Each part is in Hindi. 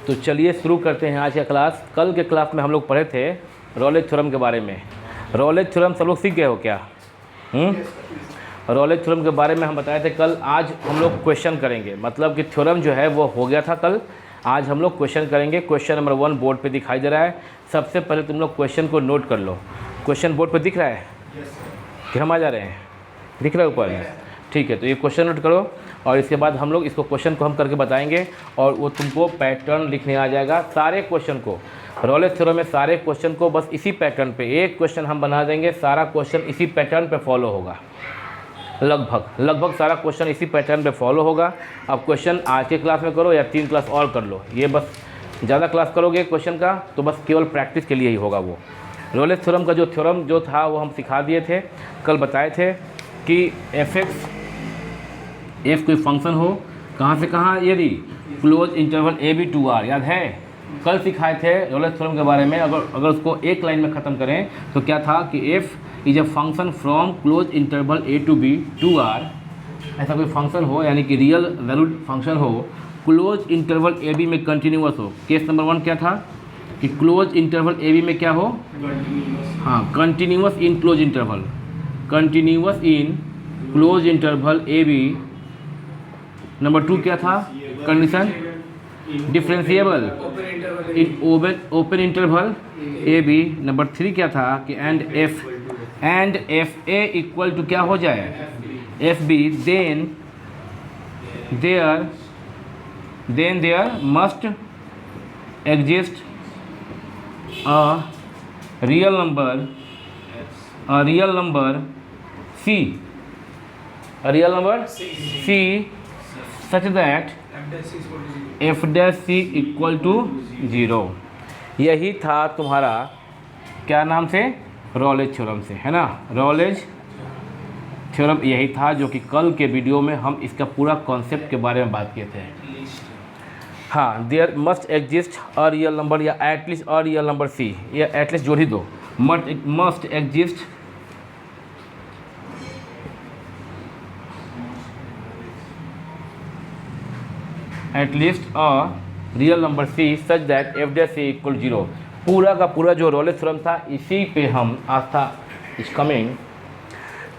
तो चलिए शुरू करते हैं आज का क्लास। कल के क्लास में हम लोग पढ़े थे रॉलेज थ्योरम के बारे में। रॉलेज थ्योरम सब लोग सीख गए हो क्या? रॉलेज थ्योरम के बारे में हम बताए थे कल। आज हम लोग क्वेश्चन करेंगे, मतलब कि थ्योरम जो है वो हो गया था कल। आज हम लोग क्वेश्चन करेंगे। क्वेश्चन नंबर 1 बोर्ड पे दिखाई दे रहा है। सबसे पहले तुम लोग क्वेश्चन को नोट कर लो। क्वेश्चन बोर्ड पे दिख रहा है कि हम आ जा रहे हैं? दिख रहा है ऊपर में? ठीक है, तो ये क्वेश्चन नोट करो और इसके बाद हम लोग इसको क्वेश्चन को हम करके बताएंगे और वो तुमको पैटर्न लिखने आ जाएगा। सारे क्वेश्चन को रॉलेज थ्योरम में सारे क्वेश्चन को बस इसी पैटर्न पे एक क्वेश्चन हम बना देंगे। सारा क्वेश्चन इसी पैटर्न पे फॉलो होगा। लगभग सारा क्वेश्चन इसी पैटर्न पे फॉलो होगा। अब क्वेश्चन आज के क्लास में करो या 3 क्लास और कर लो। ये बस ज़्यादा क्लास करोगे क्वेश्चन का तो बस केवल प्रैक्टिस के लिए ही होगा। वो रॉलेज थ्योरम का जो थ्योरम जो था वो हम सिखा दिए थे, कल बताए थे कि एफ कोई फंक्शन हो कहाँ से कहाँ, यदि close interval a b to R, याद है कल सिखाए थे रॉलेज थ्योरम के बारे में। अगर उसको एक लाइन में ख़त्म करें तो क्या था कि f is a function from close interval a to b to R. ऐसा कोई फंक्शन हो यानी कि रियल वैल्यूड फंक्शन हो, क्लोज इंटरवल ए बी में कंटिन्यूअस हो। केस नंबर 1 क्या था कि क्लोज इंटरवल ए बी में क्या हो? हाँ, continuous in close interval, continuous in close interval a b. Number 2 क्या था condition? Differentiable in open interval a b. Number 3 क्या था कि and f a equal to क्या हो जाए? F b. Then there must exist a real number C such that f dash c equal to 0। यही था तुम्हारा क्या नाम से? रॉलेज थ्योरम से, है ना। रॉलेज थ्योरम यही था जो कि कल के वीडियो में हम इसका पूरा कॉन्सेप्ट के बारे में बात किए थे। हाँ, there must exist a real number या at least a real number c, या एटलीस्ट जोड़ ही दो। Must exist at least a real number c such that f dash C equal 0। पूरा का पूरा जो रॉलेज थ्योरम था इसी पे हम आस्था इज कमिंग,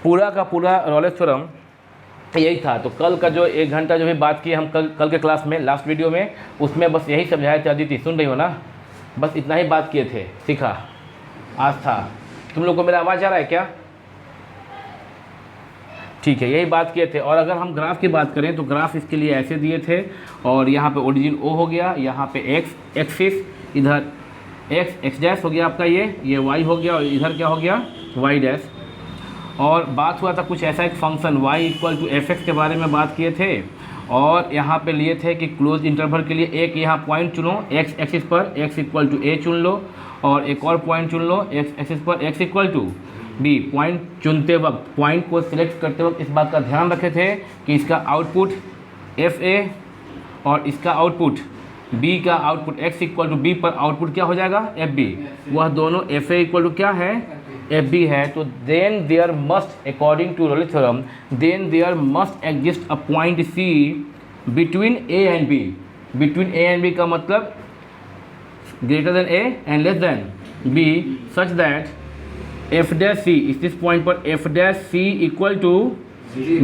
पूरा का पूरा रॉलेज थ्योरम यही था। तो कल का जो 1 घंटा जो भी बात की हम कल के क्लास में लास्ट वीडियो में, उसमें बस यही समझाया था। अदिति सुन रही हो ना? बस इतना ही बात किए थे, सीखा आज था। तुम लोग को मेरा आवाज़ आ रहा है क्या? ठीक है, यही बात किए थे। और अगर हम ग्राफ की बात करें तो ग्राफ इसके लिए ऐसे दिए थे और यहाँ पे ओरिजिन ओ हो गया, यहाँ पे एक्स एक्सिस, इधर एक्स डैश हो गया आपका, ये वाई हो गया और इधर क्या हो गया? Y dash. और बात हुआ था कुछ ऐसा एक function y equal to f x के बारे में बात किए थे। और यहाँ पे लिए थे कि क्लोज इंटरवल के लिए एक यहाँ पॉइंट चुनो x एक्सिस पर x इक्वल टू a चुन लो, और एक और पॉइंट चुन लो x एक्सिस पर x equal to b। Point चुनते वक्त, पॉइंट को सिलेक्ट करते वक्त इस बात का ध्यान रखे थे कि इसका आउटपुट एफ ए और इसका आउटपुट b का output x equal to b पर आउटपुट क्या हो जाएगा? F b. वह दोनों एफ ए इक्वल टू क्या है? एफ बी है। तो then there must, according to Rolle's theorem, then there must exist a point c between a and b. Between a and b का मतलब greater than a and less than b, such that f dash c, इस पॉइंट पर f dash C equal to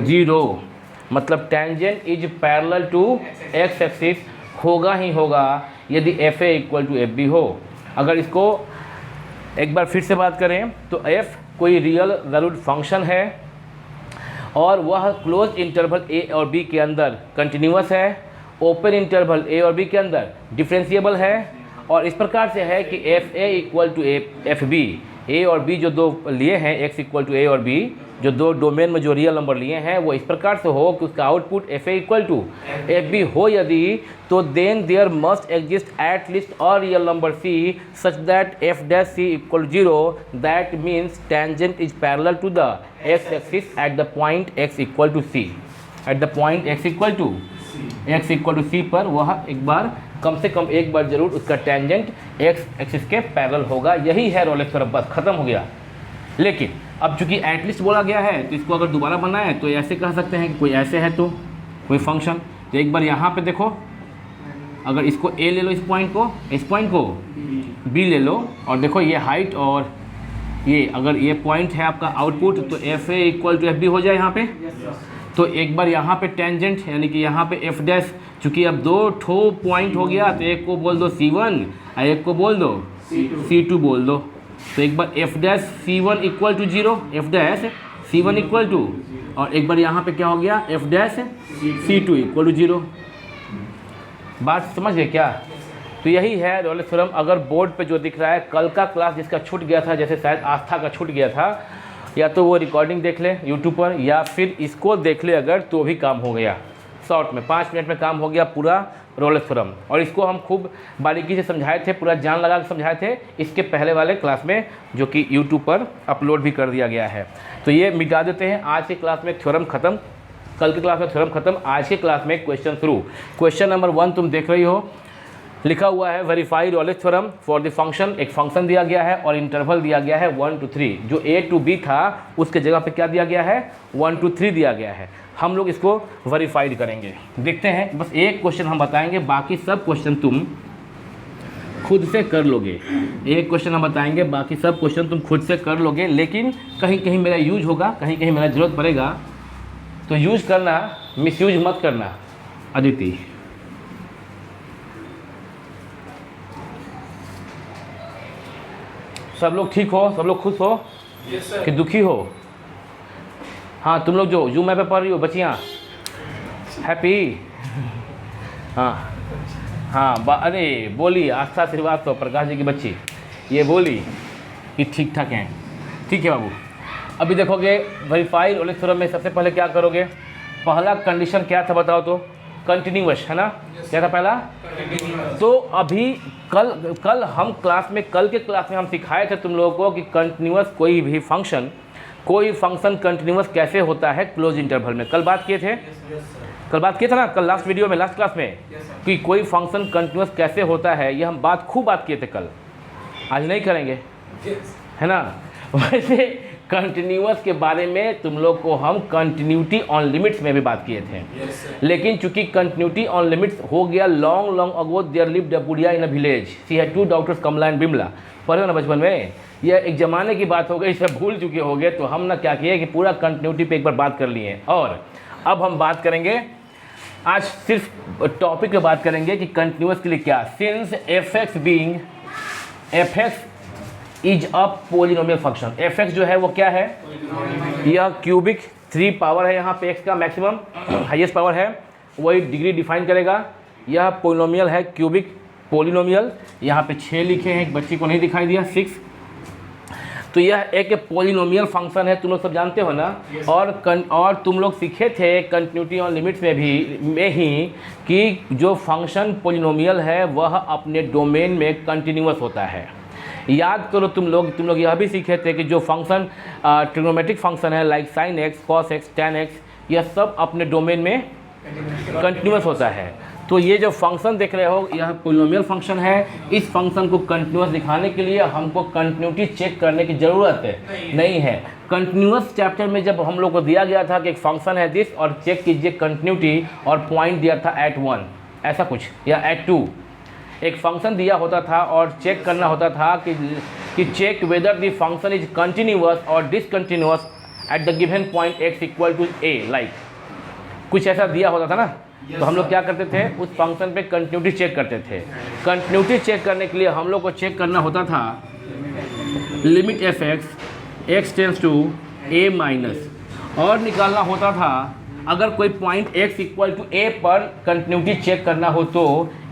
0। मतलब tangent is parallel to x axis होगा ही होगा यदि f a equal to f b हो। अगर इसको एक बार फिर से बात करें तो f कोई रियल वैल्यूड फंक्शन है और वह क्लोज इंटरवल a और b के अंदर कंटिन्यूअस है, ओपन इंटरवल a और b के अंदर डिफरेंशिएबल है, और इस प्रकार से है कि f a equal to f b. A और बी जो दो लिए हैं, x इक्वल टू ए और b, जो दो डोमेन में जो रियल नंबर लिए हैं वो इस प्रकार से हो कि उसका output f a equal to f b हो यदि, तो then there must exist at least a real number c such that f dash C equal 0। That means tangent is parallel to the x axis at the point x equal to c. At the point x equal to c पर वह एक बार, कम से कम एक बार जरूर उसका टेंजेंट एक्स एक्सिस के पैरेलल होगा। यही है रॉलेज थ्योरम, बस खत्म हो गया। लेकिन अब चूंकि एटलीस्ट बोला गया है तो इसको अगर दोबारा बनाए तो ऐसे कह सकते हैं कि कोई ऐसे है तो कोई फंक्शन। तो एक बार यहाँ पे देखो, अगर इसको ए ले लो, इस पॉइंट को बी ले लो, और देखो ये हाइट और ये अगर ये पॉइंट है आपका आउटपुट, तो f a equal to f b हो जाए यहाँ पे। तो एक बार यहाँ पे टेंजेंट यानी कि यहाँ पे एफ डैश, चूँकि अब दो ठो पॉइंट हो गया, तो एक को बोल दो C1 और एक को बोल दो C2 बोल दो। तो एक बार f dash C1 equal to 0, f dash C1 equal to, और एक बार यहाँ पे क्या हो गया, F dash C2 equal to 0। बात समझ गए क्या? तो यही है रॉलेट थ्योरम। अगर बोर्ड पे जो दिख रहा है, कल का क्लास जिसका छूट गया था, जैसे शायद आस्था का छूट गया था, या तो वो रिकॉर्डिंग देख ले यूट्यूब पर, या फिर इसको देख ले अगर, तो भी काम हो गया। शॉर्ट में 5 मिनट में काम हो गया पूरा रॉलेट थ्योरम। और इसको हम खूब बारीकी से समझाए थे, पूरा जान लगा के समझाए थे इसके पहले वाले क्लास में, जो कि यूट्यूब पर अपलोड भी कर दिया गया है। तो ये मिटा देते हैं। आज की क्लास में थ्योरम खत्म, कल की क्लास में थ्योरम खत्म, आज की क्लास में क्वेश्चन शुरू। क्वेश्चन नंबर 1 तुम देख रही हो, लिखा हुआ है verify Rowlatt theorem for the function. एक फंक्शन दिया गया है और इंटरवल दिया गया है 1 to 3। जो A to B था उसके जगह पे क्या दिया गया है, 1 to 3 दिया गया है। हम लोग इसको वेरीफाइड करेंगे। देखते हैं, बस एक क्वेश्चन हम बताएंगे, बाकी सब क्वेश्चन तुम खुद से कर लोगे। एक क्वेश्चन हम बताएंगे, बाकी सब क्वेश्चन तुम खुद से कर लोगे, लेकिन कहीं कहीं मेरा यूज होगा, कहीं कहीं मेरा ज़रूरत पड़ेगा, तो यूज करना, मिसयूज मत करना। अदिति, सब लोग ठीक हो, सब लोग खुश हो कि दुखी हो? हाँ, तुम लोग जो जूम ऐप पे पढ़ रही हो बच्चियाँ, हैप्पी? हाँ हाँ, अरे बोली आस्था श्रीवास्तव, प्रकाश जी की बच्ची, ये बोली कि ठीक ठाक हैं। ठीक है बाबू, अभी देखोगे वेरीफाई रॉलेट थ्योरम में सबसे पहले क्या करोगे, पहला कंडीशन क्या था बताओ तो, कंटिन्यूअस, है ना? क्या था पहला? तो अभी कल हम क्लास में, कल के क्लास में हम सिखाए थे तुम लोगों को कि कंटिन्यूअस कोई फंक्शन कंटिन्यूअस कैसे होता है क्लोज इंटरवल में। कल बात किए थे, कल बात किए थे ना, कल लास्ट वीडियो में, लास्ट क्लास में, कि कोई फंक्शन कंटिन्यूअस कैसे होता है, ये हम खूब बात किए थे कल। आज नहीं करेंगे, है ना? वैसे कंटिन्यूअस के बारे में तुम लोग को हम कंटिन्यूटी ऑन लिमिट्स में भी बात किए थे, लेकिन चूंकि कंटिन्यूटी ऑन लिमिट्स हो गया long ago, there lived a बुढ़िया in a village, she had 2 daughters Kamala and Bimala. पढ़े हो ना बचपन में? यह एक ज़माने की बात हो गई, इसे भूल चुके होंगे। तो हम ना क्या किए कि पूरा कंटिन्यूटी पे एक बार बात कर लिए। और अब हम बात करेंगे, आज सिर्फ टॉपिक पे बात करेंगे कि कंटिन्यूअस के लिए क्या, since F x is a polynomial function. F x जो है वो क्या है, यह क्यूबिक 3 पावर है, यहाँ पे एक्स का मैक्सिमम हाईएस्ट पावर है, वही डिग्री डिफाइन करेगा। यह पोलिनोमियल है, क्यूबिक पोलिनोमियल। यहाँ पे 6 लिखे हैं, एक बच्ची को नहीं दिखाई दिया, 6। तो यह एक पोलिनोमियल फंक्शन है, तुम लोग सब जानते हो ना। और तुम लोग सीखे थे कंटिन्यूटी ऑन लिमिट्स में ही कि जो फंक्शन पोलिनोमियल है वह अपने डोमेन में कंटिन्यूअस होता है। याद करो तुम लोग यह भी सीखे थे कि जो फंक्शन ट्रिग्नोमेट्रिक फंक्शन है, like sine x, cos x, tan x, यह सब अपने डोमेन में कंटिन्यूअस होता है। तो ये जो फंक्शन देख रहे हो, यह पोलिनोमियल फंक्शन है। इस फंक्शन को कंटिन्यूअस दिखाने के लिए हमको कंटिन्यूटी चेक करने की ज़रूरत नहीं है। कंटिन्यूअस चैप्टर में जब हम लोग को दिया गया था कि एक फंक्शन है दिस, और चेक कीजिए कंटिन्यूटी, और पॉइंट दिया था at 1 ऐसा कुछ, या at 2, एक फंक्शन दिया होता था और चेक करना होता था कि check whether the function is continuous और discontinuous at the given point x equal to a, like कुछ ऐसा दिया होता था ना। तो हम लोग क्या करते थे, उस फंक्शन पे कंटिन्यूटी चेक करते थे। कंटिन्यूटी चेक करने के लिए हम लोग को चेक करना होता था limit f x tends to a minus, और निकालना होता था अगर कोई point x equal to a पर कंटिन्यूटी चेक करना हो तो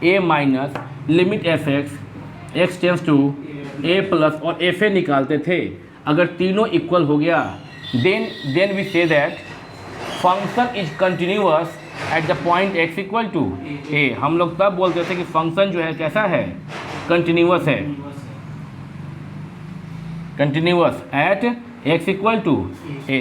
a minus limit f x tends to a plus, और एफ ए निकालते थे। अगर तीनों इक्वल हो गया then we say that function is continuous at the point x equal to a। हम लोग तब बोलते थे कि फंक्शन जो है कैसा है, कंटिन्यूअस है, continuous at x equal to a।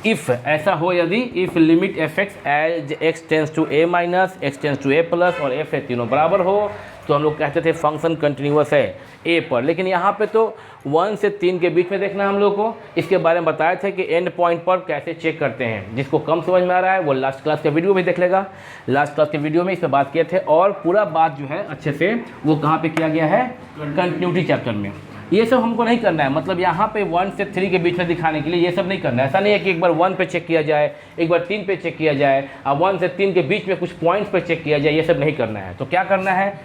If ऐसा हो, यदि if limit f x as x tends to a minus, x tends to a plus और f तीनों बराबर हो, तो हम लोग कहते थे फंक्शन कंटिन्यूअस है ए पर। लेकिन यहाँ पे तो 1 से 3 के बीच में देखना है हम लोग को। इसके बारे में बताए थे कि एंड पॉइंट पर कैसे चेक करते हैं। जिसको कम समझ में आ रहा है वो लास्ट क्लास का वीडियो भी देख लेगा। लास्ट क्लास के वीडियो में इस पर बात किए थे और पूरा बात जो है अच्छे से वो कहाँ पे किया गया है, कंटिन्यूटी चैप्टर में। ये सब हमको नहीं करना है, मतलब यहाँ पे 1 से 3 के बीच में दिखाने के लिए ये सब नहीं करना है। ऐसा नहीं है कि एक बार 1 पे चेक किया जाए, एक बार 3 पे चेक किया जाए, अब 1 से 3 के बीच में कुछ पॉइंट्स पे चेक किया जाए, ये सब नहीं करना है। तो क्या करना है,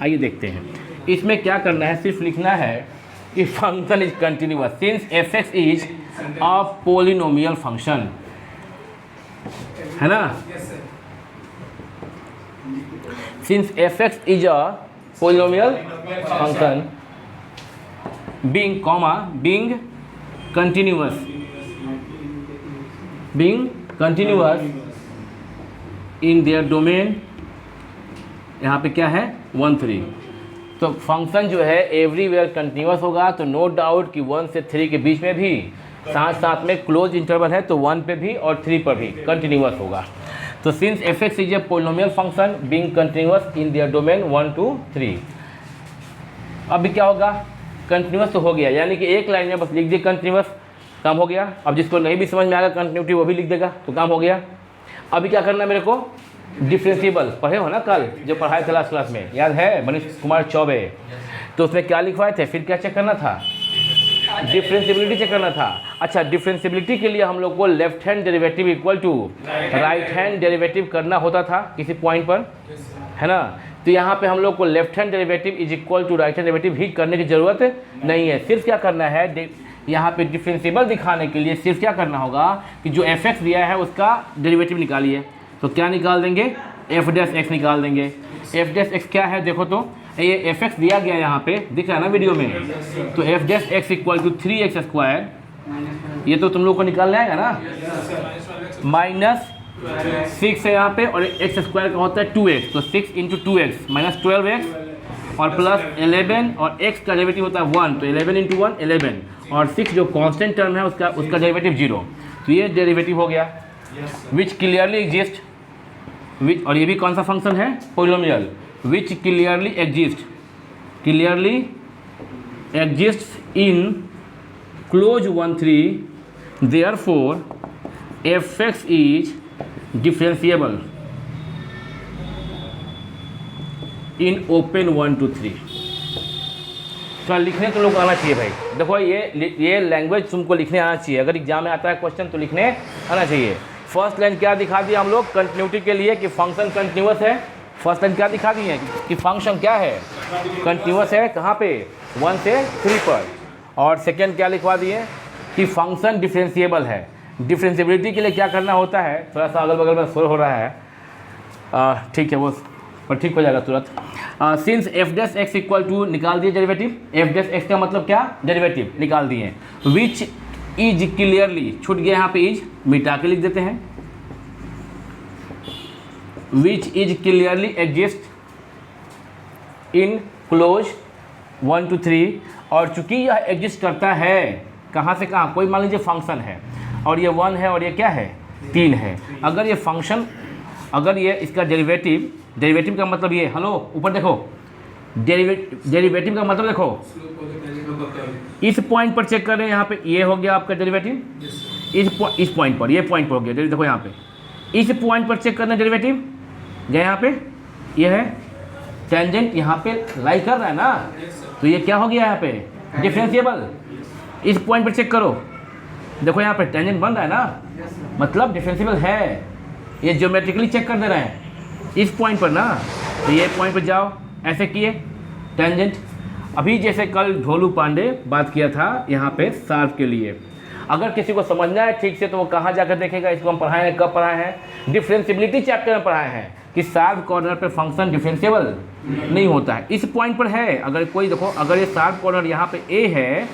आइए देखते हैं। इसमें क्या करना है, सिर्फ लिखना है कि function is continuous since f(x) is a polynomial function, है ना। Since f(x) is a polynomial function being continuous in their domain, यहाँ पे क्या है 1 3। तो फंक्शन जो है एवरीवेयर कंटिन्यूअस होगा, तो नो डाउट कि 1 से 3 के बीच में भी, साथ साथ में क्लोज इंटरवल है तो 1 पे भी और 3 पर भी कंटिन्यूअस होगा। तो since f(x) is a polynomial function being continuous in their domain 1 2 3। अभी क्या होगा, कंटिन्यूअस तो हो गया, यानी कि एक लाइन में बस लिख दिए कंटिन्यूअस, काम हो गया। अब जिसको नहीं भी समझ में आएगा कंटिन्यूटी वो भी लिख देगा, तो काम हो गया। अभी क्या करना है मेरे को, डिफरेंशिएबल पढ़े हो ना कल जो पढ़ाए थे लास्ट क्लास में, याद है मनीष कुमार चौबे, तो उसमें क्या लिखवाए थे, फिर क्या चेक करना था, डिफरेंशिएबिलिटी चेक करना था। अच्छा, डिफरेंशिएबिलिटी के लिए हम लोग को left hand derivative equal to right hand derivative करना होता था किसी पॉइंट पर, है ना। तो यहाँ पे हम लोग को left hand derivative is equal to right hand derivative ही करने की ज़रूरत नहीं है। सिर्फ क्या करना है, यहाँ पे डिफरेंशिएबल दिखाने के लिए सिर्फ क्या करना होगा कि जो f(x) दिया है उसका डेरिवेटिव निकालिए। तो क्या निकाल देंगे, f'(x) निकाल देंगे। f'(x) क्या है देखो, तो ये f(x) दिया गया यहाँ पे दिख रहा है ना वीडियो में, तो f'(x) इक्वल टू 3x², ये तो तुम लोग को निकालना आएगा ना, माइनस 6 है यहाँ पे और x² का होता है 2x, तो 6 × 2x माइनस 12x और प्लस 11 और x का डेरिवेटिव होता है 1, तो 11 × 1 11 और 6 जो कांस्टेंट टर्म है उसका डेरिवेटिव 0। तो ये डेरिवेटिव हो गया विच क्लियरली एग्जिस्ट, विच, और ये भी कौन सा फंक्शन है, polynomial, which clearly exist in close 1 3, therefore f(x) is differentiable in open 1 2 3। तो लिखने तो लोग आना चाहिए भाई, देखो ये लैंग्वेज तुमको लिखने आना चाहिए। अगर एग्जाम में आता है क्वेश्चन तो लिखने आना चाहिए। फर्स्ट लाइन क्या दिखा दिया हम लोग कंटिन्यूटी के लिए कि फंक्शन कंटिन्यूअस है। फर्स्ट लाइन क्या दिखा दी है कि फंक्शन क्या है, कंटिन्यूअस है, कहाँ पे 1 से 3 पर। और सेकेंड क्या लिखवा दिए कि फंक्शन डिफरेंशिएबल है। डिफरेंशिएबिलिटी के लिए क्या करना होता है, थोड़ा सा अगल बगल में शोर हो रहा है, ठीक है वो पर ठीक हो जाएगा तुरंत। सिंस f'(x) इक्वल टू निकाल दिए डेरिवेटिव, f'(x) का मतलब क्या, डेरिवेटिव निकाल दिए। विच इज क्लियरली, छूट गया यहाँ पे इज, मिटा के लिख देते हैं, विच is clearly exist in close 1 2 3। और चूंकि यह एग्जिस्ट करता है कहाँ से कहाँ, कोई मान लीजिए फंक्शन है और ये 1 है और ये क्या है 3 है। अगर ये फंक्शन, अगर ये इसका डेरिवेटिव का मतलब ये, हेलो ऊपर देखो, डेरिवेटिव का मतलब देखो, इस पॉइंट पर चेक कर रहे हैं, यहाँ पे ये हो गया आपका डेरिवेटिव, इस पॉइंट पर, ये पॉइंट पर हो गया, देखो यहाँ पे इस पॉइंट पर चेक करना डेरिवेटिव, यहाँ पे ये है टेंजेंट, यहाँ पे लाई कर रहा है ना, तो ये क्या हो गया यहाँ पे डिफरेंशिएबल। इस पॉइंट पर चेक करो, देखो यहाँ पे टेंजेंट बन रहा है ना, मतलब डिफरेंशिएबल है। ये ज्योमेट्रिकली चेक कर दे रहे हैं इस पॉइंट पर ना, तो ये पॉइंट पर जाओ, ऐसे किए टेंजेंट। अभी जैसे कल ढोलू पांडे बात किया था यहाँ पे शार्प के लिए, अगर किसी को समझना है ठीक से तो वो कहाँ जाकर देखेगा, इसको हम पढ़ाए हैं, कब पढ़ाए हैं, डिफरेंशिएबिलिटी चैप्टर में पढ़ाए हैं कि शार्प कॉर्नर पे फंक्शन डिफरेंशिएबल नहीं होता है। इस पॉइंट पर है, अगर कोई देखो, अगर ये शार्प कॉर्नर यहाँ पे ए है,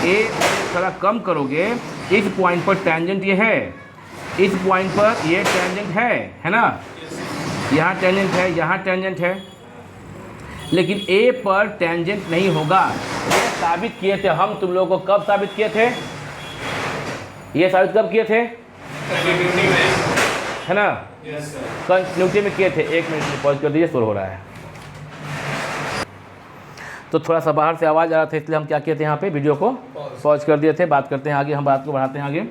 ए थोड़ा कम करोगे, इस पॉइंट पर टेंजेंट ये है, इस पॉइंट पर ये टेंजेंट है ना, यहाँ टेंजेंट है, यहाँ टेंजेंट है, लेकिन ए पर टेंजेंट नहीं होगा। ये साबित किए थे हम तुम लोगों को, कब साबित किए थे, ये साबित कब किए थे, है ना, कंटिन्यूटी में किए थे। 1 मिनट में पॉज कर दीजिए, शोर हो रहा है। तो थोड़ा सा बाहर से आवाज़ आ रहा था, इसलिए हम क्या किए थे, यहाँ पे वीडियो को पॉज कर दिए थे। बात करते हैं आगे, हम बात को बढ़ाते हैं आगे।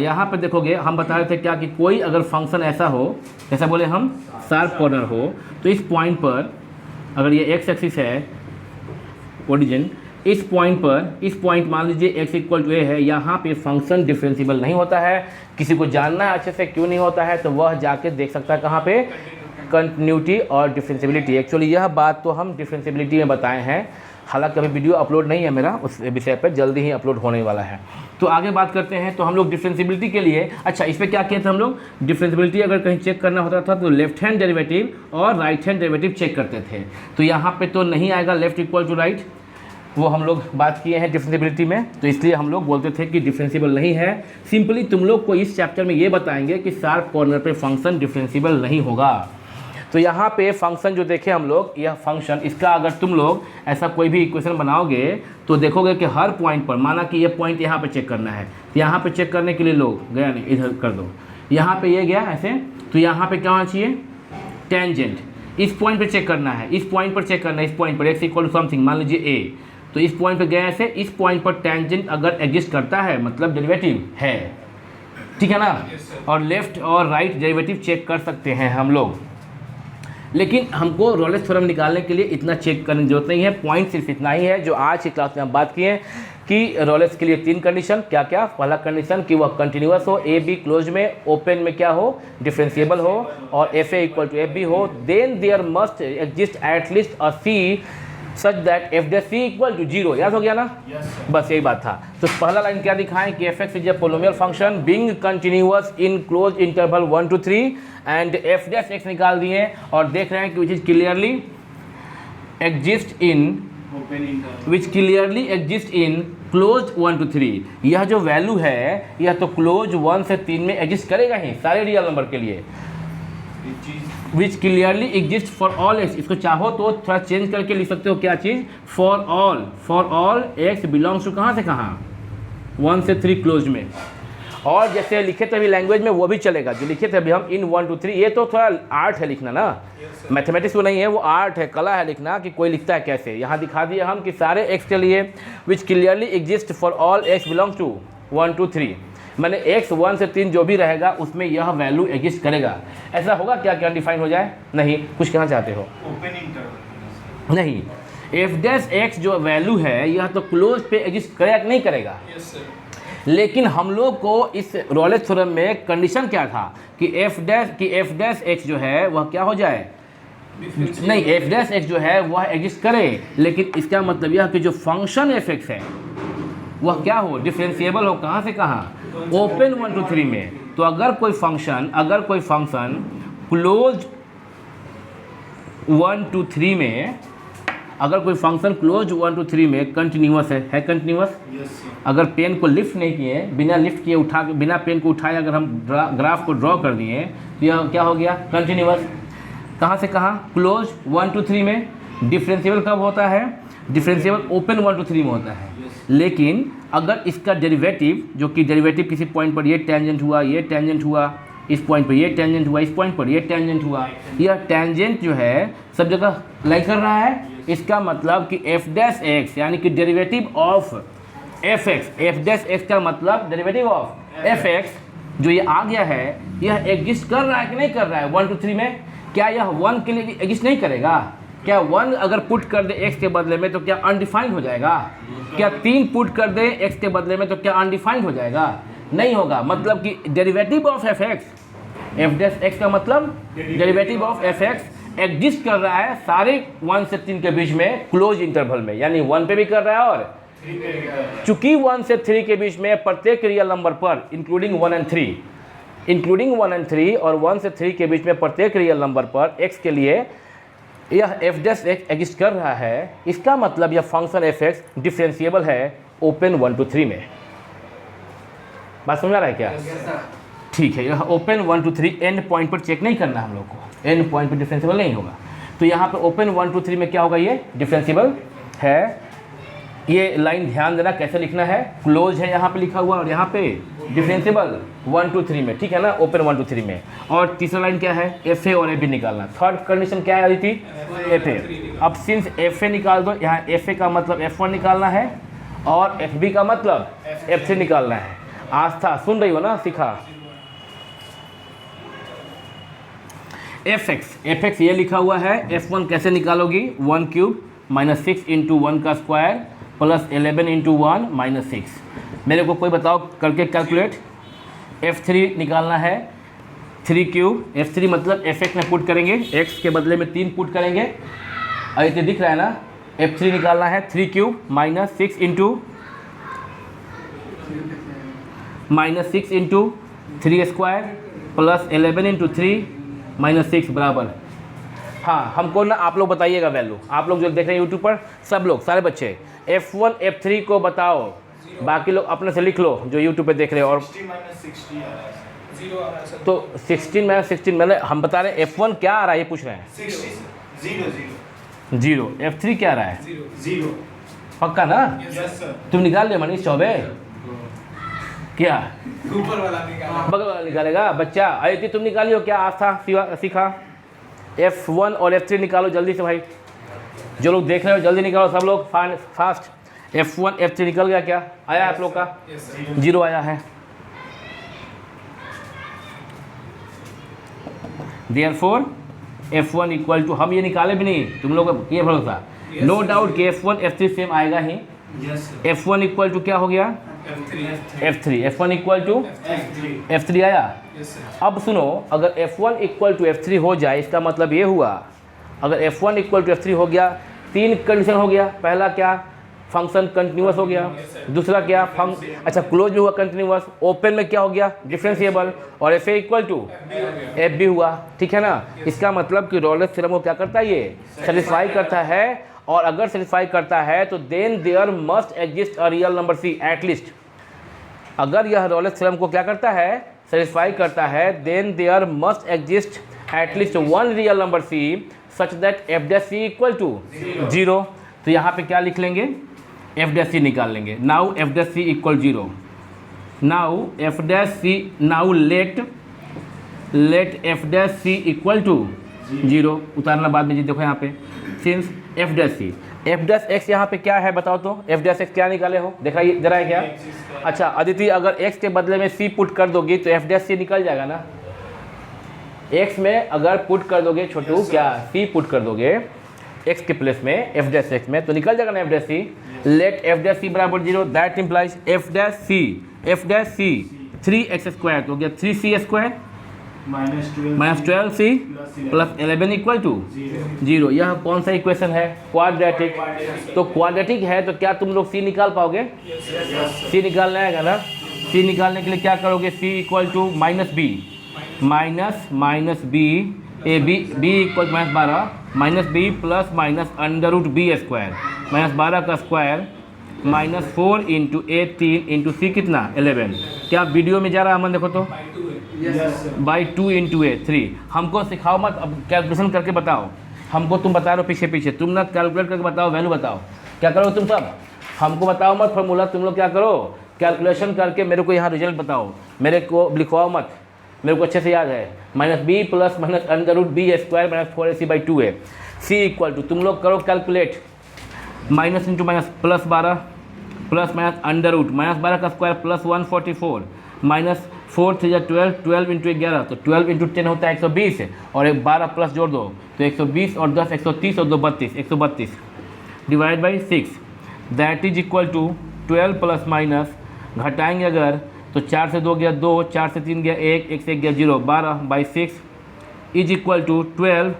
यहाँ पे देखोगे हम बता रहे थे क्या कि कोई अगर फंक्शन ऐसा हो, जैसा बोले हम शार्प कॉर्नर हो, तो इस पॉइंट पर अगर ये एक्स एक्सिस है ओरिजिन, इस पॉइंट मान लीजिए x इक्वल टू ए है, यहाँ पे फंक्शन डिफरेंशिएबल नहीं होता है। किसी को जानना है अच्छे से क्यों नहीं होता है, तो वह जाके देख सकता है कहाँ पे, कंटिन्यूटी और डिफरेंशिएबिलिटी। एक्चुअली यह बात तो हम डिफरेंशिएबिलिटी में बताए हैं, हालांकि अभी वीडियो अपलोड नहीं है मेरा उस विषय पर, जल्दी ही अपलोड होने वाला है। तो आगे बात करते हैं। तो हम लोग डिफरेंशिएबिलिटी के लिए, अच्छा इस पर क्या किए थे हम लोग, डिफरेंशिएबिलिटी अगर कहीं चेक करना होता था तो लेफ्ट हैंड डेरिवेटिव और राइट हैंड डेरिवेटिव चेक करते थे। तो यहाँ पे तो नहीं आएगा लेफ्ट इक्वल टू राइट, वो हम लोग बात किए हैं डिफरेंशिएबिलिटी में, तो इसलिए हम लोग बोलते थे कि डिफरेंशिएबल नहीं है। सिंपली तुम लोग को इस चैप्टर में ये बताएंगे कि शार्प कॉर्नर पे फंक्शन डिफरेंशिएबल नहीं होगा। तो यहाँ पे फंक्शन जो देखे हम लोग, यह फंक्शन, इसका अगर तुम लोग ऐसा कोई भी इक्वेशन बनाओगे तो देखोगे कि हर पॉइंट पर, माना कि ये पॉइंट यहाँ पे चेक करना है, तो यहाँ पे चेक करने के लिए लोग गया नहीं, इधर कर दो, यहाँ पे ये गया ऐसे, तो यहाँ पे क्या होना चाहिए, टेंजेंट। इस पॉइंट पर चेक करना है, इस पॉइंट पर चेक करना है, इस पॉइंट पर एक्स इक्वल टू समथिंग, मान लीजिए ए, तो इस पॉइंट पर गया ऐसे, इस पॉइंट पर टेंजेंट अगर एग्जिस्ट करता है मतलब डेरिवेटिव है, ठीक है ना। और लेफ्ट और राइट डेरिवेटिव चेक कर सकते हैं हम लोग, लेकिन हमको रोलेस थ्योरम निकालने के लिए इतना चेक करने की जरूरत नहीं है। पॉइंट सिर्फ इतना ही है जो आज की क्लास में हम बात किए कि रोलेस के लिए 3 कंडीशन, क्या क्या। पहला कंडीशन कि वह कंटिन्यूअस हो, ए बी क्लोज में, ओपन में क्या हो, डिफरेंशिएबल हो, और f a equal to f b हो। Then there must exist at least a c such that f dash C equal to 0। याद हो गया ना? बस यही बात था। तो पहला लाइन क्या दिखाएं कि F x is a polynomial function being continuous in close interval 1 to 3 and F dash x निकाल दिए और देख रहे हैं कि विच is clearly exist in close 1 to 3। यह जो वैल्यू है यह तो क्लोज 1 से 3 में एग्जिस्ट करेगा ही सारे रियल नंबर के लिए, which clearly exist for all x. इसको चाहो तो थोड़ा चेंज करके लिख सकते हो, क्या चीज़, for all x belongs to कहाँ से कहाँ, 1 से 3 क्लोज में। और जैसे लिखे थे अभी लैंग्वेज में वो भी चलेगा, जो लिखे थे अभी हम इन 1 to 3, ये तो थोड़ा आर्ट है लिखना ना, मैथमेटिक्स वो नहीं है, वो आर्ट है, कला है लिखना कि कोई लिखता है कैसे। यहाँ दिखा दिए हम कि सारे एक्स के लिए which clearly exist for all x belongs to 1 to 3, मैंने x 1 से 3 जो भी रहेगा उसमें यह वैल्यू एग्जिस्ट करेगा। ऐसा होगा क्या क्या डिफाइन हो जाए? नहीं, कुछ कहना चाहते हो? ओपन इंटरवल नहीं, एफ डैश एक्स जो वैल्यू है यह तो क्लोज पे एग्जिस्ट करेगा कि नहीं करेगा? yes, लेकिन हम लोग को इस रोलेस थ्योरम में कंडीशन क्या था कि एफ डैश एक्स जो है वह क्या हो जाए, नहीं, एफ डैश एक्स जो है वह एग्जिस्ट करे, लेकिन इसका मतलब यह कि जो फंक्शन एफ एक्स है वह क्या हो, डिफरेंशिएबल हो, कहाँ से कहाँ, ओपन 1 to 3 में। तो अगर कोई फंक्शन क्लोज 1 to 3 में, अगर कोई फंक्शन क्लोज 1 to 3 में कंटिन्यूअस है कंटिन्यूअस, अगर पेन को लिफ्ट नहीं किए, बिना लिफ्ट किए बिना पेन को उठाए अगर हम ग्राफ को ड्रॉ कर दिए तो यह क्या हो गया, कंटिन्यूअस। कहाँ से कहाँ, क्लोज 1 to 3 में। डिफरेंशिएबल कब होता है, डिफरेंशिएबल ओपन 1 to 3 में होता है। लेकिन अगर इसका डेरिवेटिव, जो कि डेरिवेटिव किसी पॉइंट पर ये टेंजेंट हुआ, ये टेंजेंट हुआ, इस पॉइंट पर ये टेंजेंट हुआ, इस पॉइंट पर ये टेंजेंट हुआ, यह टेंजेंट जो है सब जगह लाई कर रहा है, इसका मतलब कि एफ डैश एक्स यानी कि derivative of F x, F dash x का मतलब डेरिवेटिव ऑफ एफ एक्स जो ये आ गया है, यह एग्जिस्ट कर रहा है कि नहीं कर रहा है 1 to 3 में? क्या यह 1 के लिए एग्जिस्ट नहीं करेगा? क्या 1 अगर पुट कर दे x के बदले में तो क्या अनडिफाइंड हो जाएगा? क्या 3 पुट कर दे x के बदले में तो क्या अनडिफाइंड हो जाएगा? नहीं होगा। मतलब कि derivative of F x, F dash x का मतलब derivative of F x exist कर रहा है सारे 1 से 3 के बीच में क्लोज इंटरवल में, यानी 1 पे भी कर रहा है और चूंकि 1 से 3 के बीच में प्रत्येक रियल नंबर पर इंक्लूडिंग 1 and 3 और 1 से 3 के बीच में प्रत्येक रियल नंबर पर x के लिए यह एफ डैश एक्स एग्जिस्ट कर रहा है, इसका मतलब यह फंक्शन एफ एक्स डिफरेंशिएबल है ओपन 1 to 3 में। बात समझ आ रहा है क्या? ठीक है, यह ओपन 1 to 3 एंड पॉइंट पर चेक नहीं करना हम लोग को, एंड पॉइंट पर डिफरेंशिएबल नहीं होगा। तो यहाँ पे ओपन 1 to 3 में क्या होगा, ये डिफरेंशिएबल है। ये लाइन ध्यान देना कैसे लिखना है, क्लोज है यहाँ पे लिखा हुआ और यहाँ पे डिफरेंशिएबल 1 to 3 में, ठीक है ना, ओपन 1 to 3 में। और तीसरा लाइन क्या है, एफ ए और ए बी निकालना। थर्ड कंडीशन क्या है थी, एफ ए। अब सिंस एफ ए निकाल दो, यहाँ एफ ए का मतलब F1 निकालना है और एफ बी का मतलब F3 निकालना है। आस्था सुन रही हो ना, सिखा। एफ एक्स ये लिखा हुआ है, F1 कैसे निकालोगी, 1 क्यूब माइनस 6 इंटू 1 का स्क्वायर प्लस 11 इंटू 1 माइनस 6। मेरे को कोई बताओ करके कैलकुलेट। F3 निकालना है, 3 क्यूब, F3 मतलब F में पुट करेंगे, x के बदले में 3 पुट करेंगे, ऐसे दिख रहा है ना। F3 निकालना है 3 cube minus 6 into 3 square plus 11 into 3 minus 6 बराबर। हाँ, हमको ना आप लोग बताइएगा वैल्यू, आप लोग जो देख रहे हैं यूट्यूब पर, सब लोग सारे बच्चे F1 F3 को बताओ, बाकी लोग अपने से लिख लो जो यूट्यूब पे देख रहे हो। और तो 16 माइनस 16 मतलब हम बता रहे हैं F1 क्या आ रहा है, ये पूछ रहे हैं। 0। F3 क्या आ रहा है, 0। पक्का ना? तुम निकाल ले मनीष चौबे, क्या ऊपर वाला निकाला, बगल वाला निकालेगा बच्चा। अरे तुम निकालियो, क्या आस्था सीखा। F1 और F3 निकालो जल्दी से भाई, जो लोग देख रहे हो जल्दी निकालो सब लोग फास्ट। F1 F3 निकल गया, क्या आया आप लोग का? 0 आया है। Therefore F1 इक्वल टू, हम ये निकाले भी नहीं, तुम लोग को ये भरोसा, नो डाउट कि F1 F3 सेम आएगा ही। F1 इक्वल टू क्या हो गया, F3। F1 equal to F3 आया। अब सुनो, अगर F1 इक्वल टू F3 हो जाए, इसका मतलब ये हुआ, अगर F1 इक्वल टू F3 हो गया, 3 कंडीशन हो गया। पहला क्या, फंक्शन कंटिन्यूअस हो गया। दूसरा क्या, अच्छा क्लोज में हुआ कंटिन्यूअस। ओपन में क्या हो गया, डिफरेंशिएबल। और f a equal to f b हुआ, ठीक है ना। इसका मतलब कि रॉलेस थ्योरम को क्या करता है, ये सेटिस्फाई करता है। और अगर सेटिस्फाई करता है तो then there must exist a real number c at least. अगर यह रॉलेस थ्योरम को क्या करता है, सेटिस्फाई करता है, then there must exist at least one real number c such that f dash C equal to 0। तो यहाँ पे क्या लिख लेंगे, एफ डैश सी निकाल लेंगे। Now F dash C equal 0। Now F dash C, now let F dash C equal to 0। उतारना बाद में जी, देखो यहाँ पे सिंस एफ डैश सी, एफ डैश एक्स यहाँ पे क्या है बताओ तो, एफ डैश एक्स क्या निकाले हो, देखा जरा है क्या। अच्छा अदिति, अगर एक्स के बदले में सी पुट कर दोगी तो एफ डैश सी निकल जाएगा ना। एक्स में अगर पुट कर दोगे छोटू, क्या सी पुट कर दोगे एक्स के प्लेस में, एफ डैश एक्स में, तो निकल जाएगा ना F dash C. Let F dash सी बराबर 0, that implies F dash C 3x square तो हो गया 3c square minus 12c plus 11 equal to 0। यह कौन सा इक्वेशन है, क्वाड्रेटिक। तो क्वाड्रेटिक है तो क्या तुम लोग c निकाल पाओगे, c निकालना आएगा ना। c निकालने के लिए क्या करोगे, c equal to minus B A B equal minus 12 -b plus minus under root B square minus 12 का square minus 4 into A 3 into C कितना 11। क्या वीडियो में जा रहा है अमन, देखो तो बाई 2 इंटू ए 3। हमको सिखाओ मत, अब कैलकुलेशन करके बताओ। हमको तुम बता रहे हो पीछे पीछे, तुम ना कैलकुलेट करके बताओ, वैल्यू बताओ, क्या करो तुम सब। हमको बताओ मत फॉर्मूला, तुम लोग क्या करो कैलकुलेशन करके मेरे को यहाँ रिजल्ट बताओ, मेरे को लिखवाओ मत, मेरे को अच्छे से याद है। Minus B plus minus under root B square minus 4ac by 2a। C equal to, तुम लोग करो calculate, minus into minus plus 12 plus minus under root minus 12 का स्क्वायर प्लस 144 माइनस 4 3 12 12 इंटू 11 तो 12 इंटू 10 होता है 120 और एक 12 प्लस जोड़ दो तो 120 और 10 130 और 2 32 132 divide by 6 that is equal to 12 plus minus घटाएंगे अगर तो 4 से 2 गया 2, 4 से 3 गया 1, 1 से 1 गया 0, 12 by 6 is equal to 12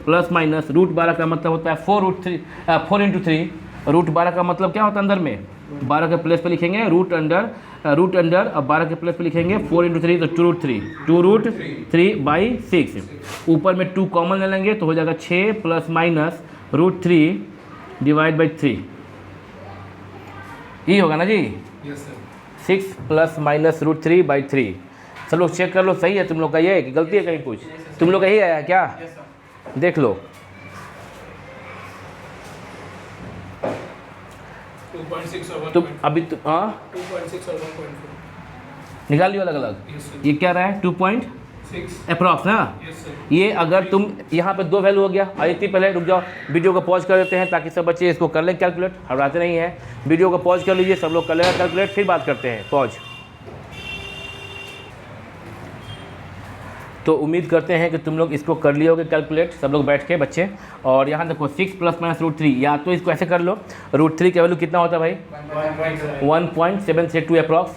plus minus root 12 का मतलब होता है 4 इंटू 3। रूट 12 का मतलब क्या होता है अंदर में, 12 के प्लेस पे लिखेंगे रूट अंडर अब 12 के प्लेस पे लिखेंगे 4 इंटू 3 तो 2 रूट 3 बाई 6। ऊपर में 2 कॉमन ले लेंगे तो हो जाएगा 6 plus minus root 3 divide by 3। ये होगा ना जी, 6 प्लस माइनस रूट 3 बाई 3। सब लोग चेक कर लो सही है तुम लोग का, ये कि गलती है कहीं कुछ, तुम लोग का यही आया क्या, देख लो। 2.6 और 1.4 तुम अभी तो हाँ 2.6 और 1.4 निकाल लियो अलग अलग। ये क्या रहा है 2 पॉइंट 6. अप्रॉक्स ना। Yes, sir. ये अगर तुम यहाँ पे दो वैल्यू हो गया। आदित्य पहले रुक जाओ, वीडियो को पॉज कर देते हैं ताकि सब बच्चे इसको कर लें कैलकुलेट, हटाते नहीं हैं। वीडियो को पॉज कर लीजिए, सब लोग कर लेगा कैलकुलेट, फिर बात करते हैं। पॉज। तो उम्मीद करते हैं कि तुम लोग इसको कर लिए होगे कैलकुलेट, सब लोग बैठ के बच्चे। और यहाँ देखो 6 + -√3, या तो इसको ऐसे कर लो, √3 का वैल्यू कितना होता है भाई 1.732 अप्रॉक्स।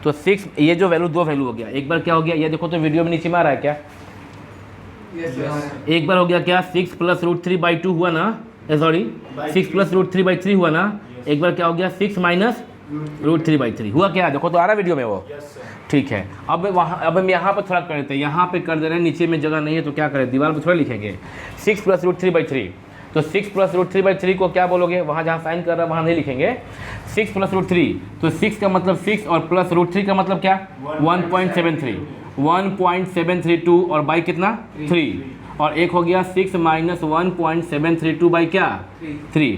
तो 6, ये जो वैल्यू दो वैल्यू हो गया। एक बार क्या हो गया, ये देखो तो वीडियो में नीचे में आ रहा है क्या? एक बार हो गया क्या 6 + √3/2 हुआ ना, सॉरी 6 + √3/3 हुआ ना। एक बार क्या हो गया 6 - √3/3 हुआ क्या? देखो तो आ रहा है वीडियो में वो। ठीक है, अब हम यहाँ पर थोड़ा कर देते हैं, यहाँ पे कर दे रहे हैं, नीचे में जगह नहीं है तो क्या करें, दीवार पर थोड़ा लिखेंगे 6 + √3/3। तो 6 + √3/3 को क्या बोलोगे, वहाँ जहाँ साइन कर रहा है वहाँ नहीं लिखेंगे, 6 + √3। तो 6 का मतलब 6 और प्लस √3 का मतलब क्या 1.73, 1.732 और बाई कितना 3, और एक हो गया 6 - 1.732 बाई क्या 3।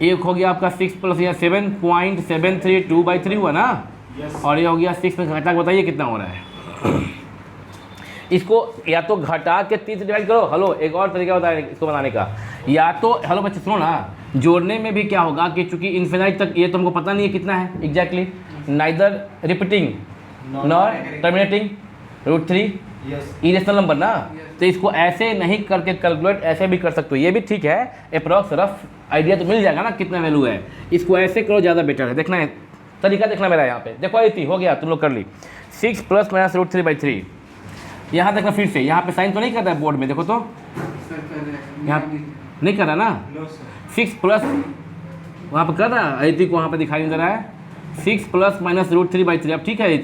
एक हो गया आपका 6 + 7.732/3 हुआ ना। और ये हो गया 6 में घटा के बताइए कितना हो रहा है। इसको या तो घटा के 3 से डिवाइड करो। हेलो, एक और तरीका बताया इसको बनाने का, या तो हेलो बच्चे सुनो ना, जोड़ने में भी क्या होगा कि चूंकि इन्फिनाइट तक ये तुमको पता नहीं है कितना है exactly, neither repeating nor terminating √3 irrational number ना। तो इसको ऐसे नहीं करके कैलकुलेट ऐसे भी कर सकते हो, ये भी ठीक है, अप्रॉक्स रफ आइडिया तो मिल जाएगा ना कितना वैल्यू है। इसको ऐसे करो, ज़्यादा बेटर है। देखना है तरीका, देखना मेरा यहाँ पे देखो, आई थी हो गया, तुम लोग कर ली 6 + -√3/3। यहाँ देखना फिर से, यहाँ पे साइन तो नहीं कर रहा है बोर्ड में, देखो तो यहाँ नहीं कर रहा ना। 6 प्लस वहाँ पे कर रहा है, आई को वहाँ पे दिखाई नहीं दे रहा है, 6 + -√3/3। अब ठीक है आई,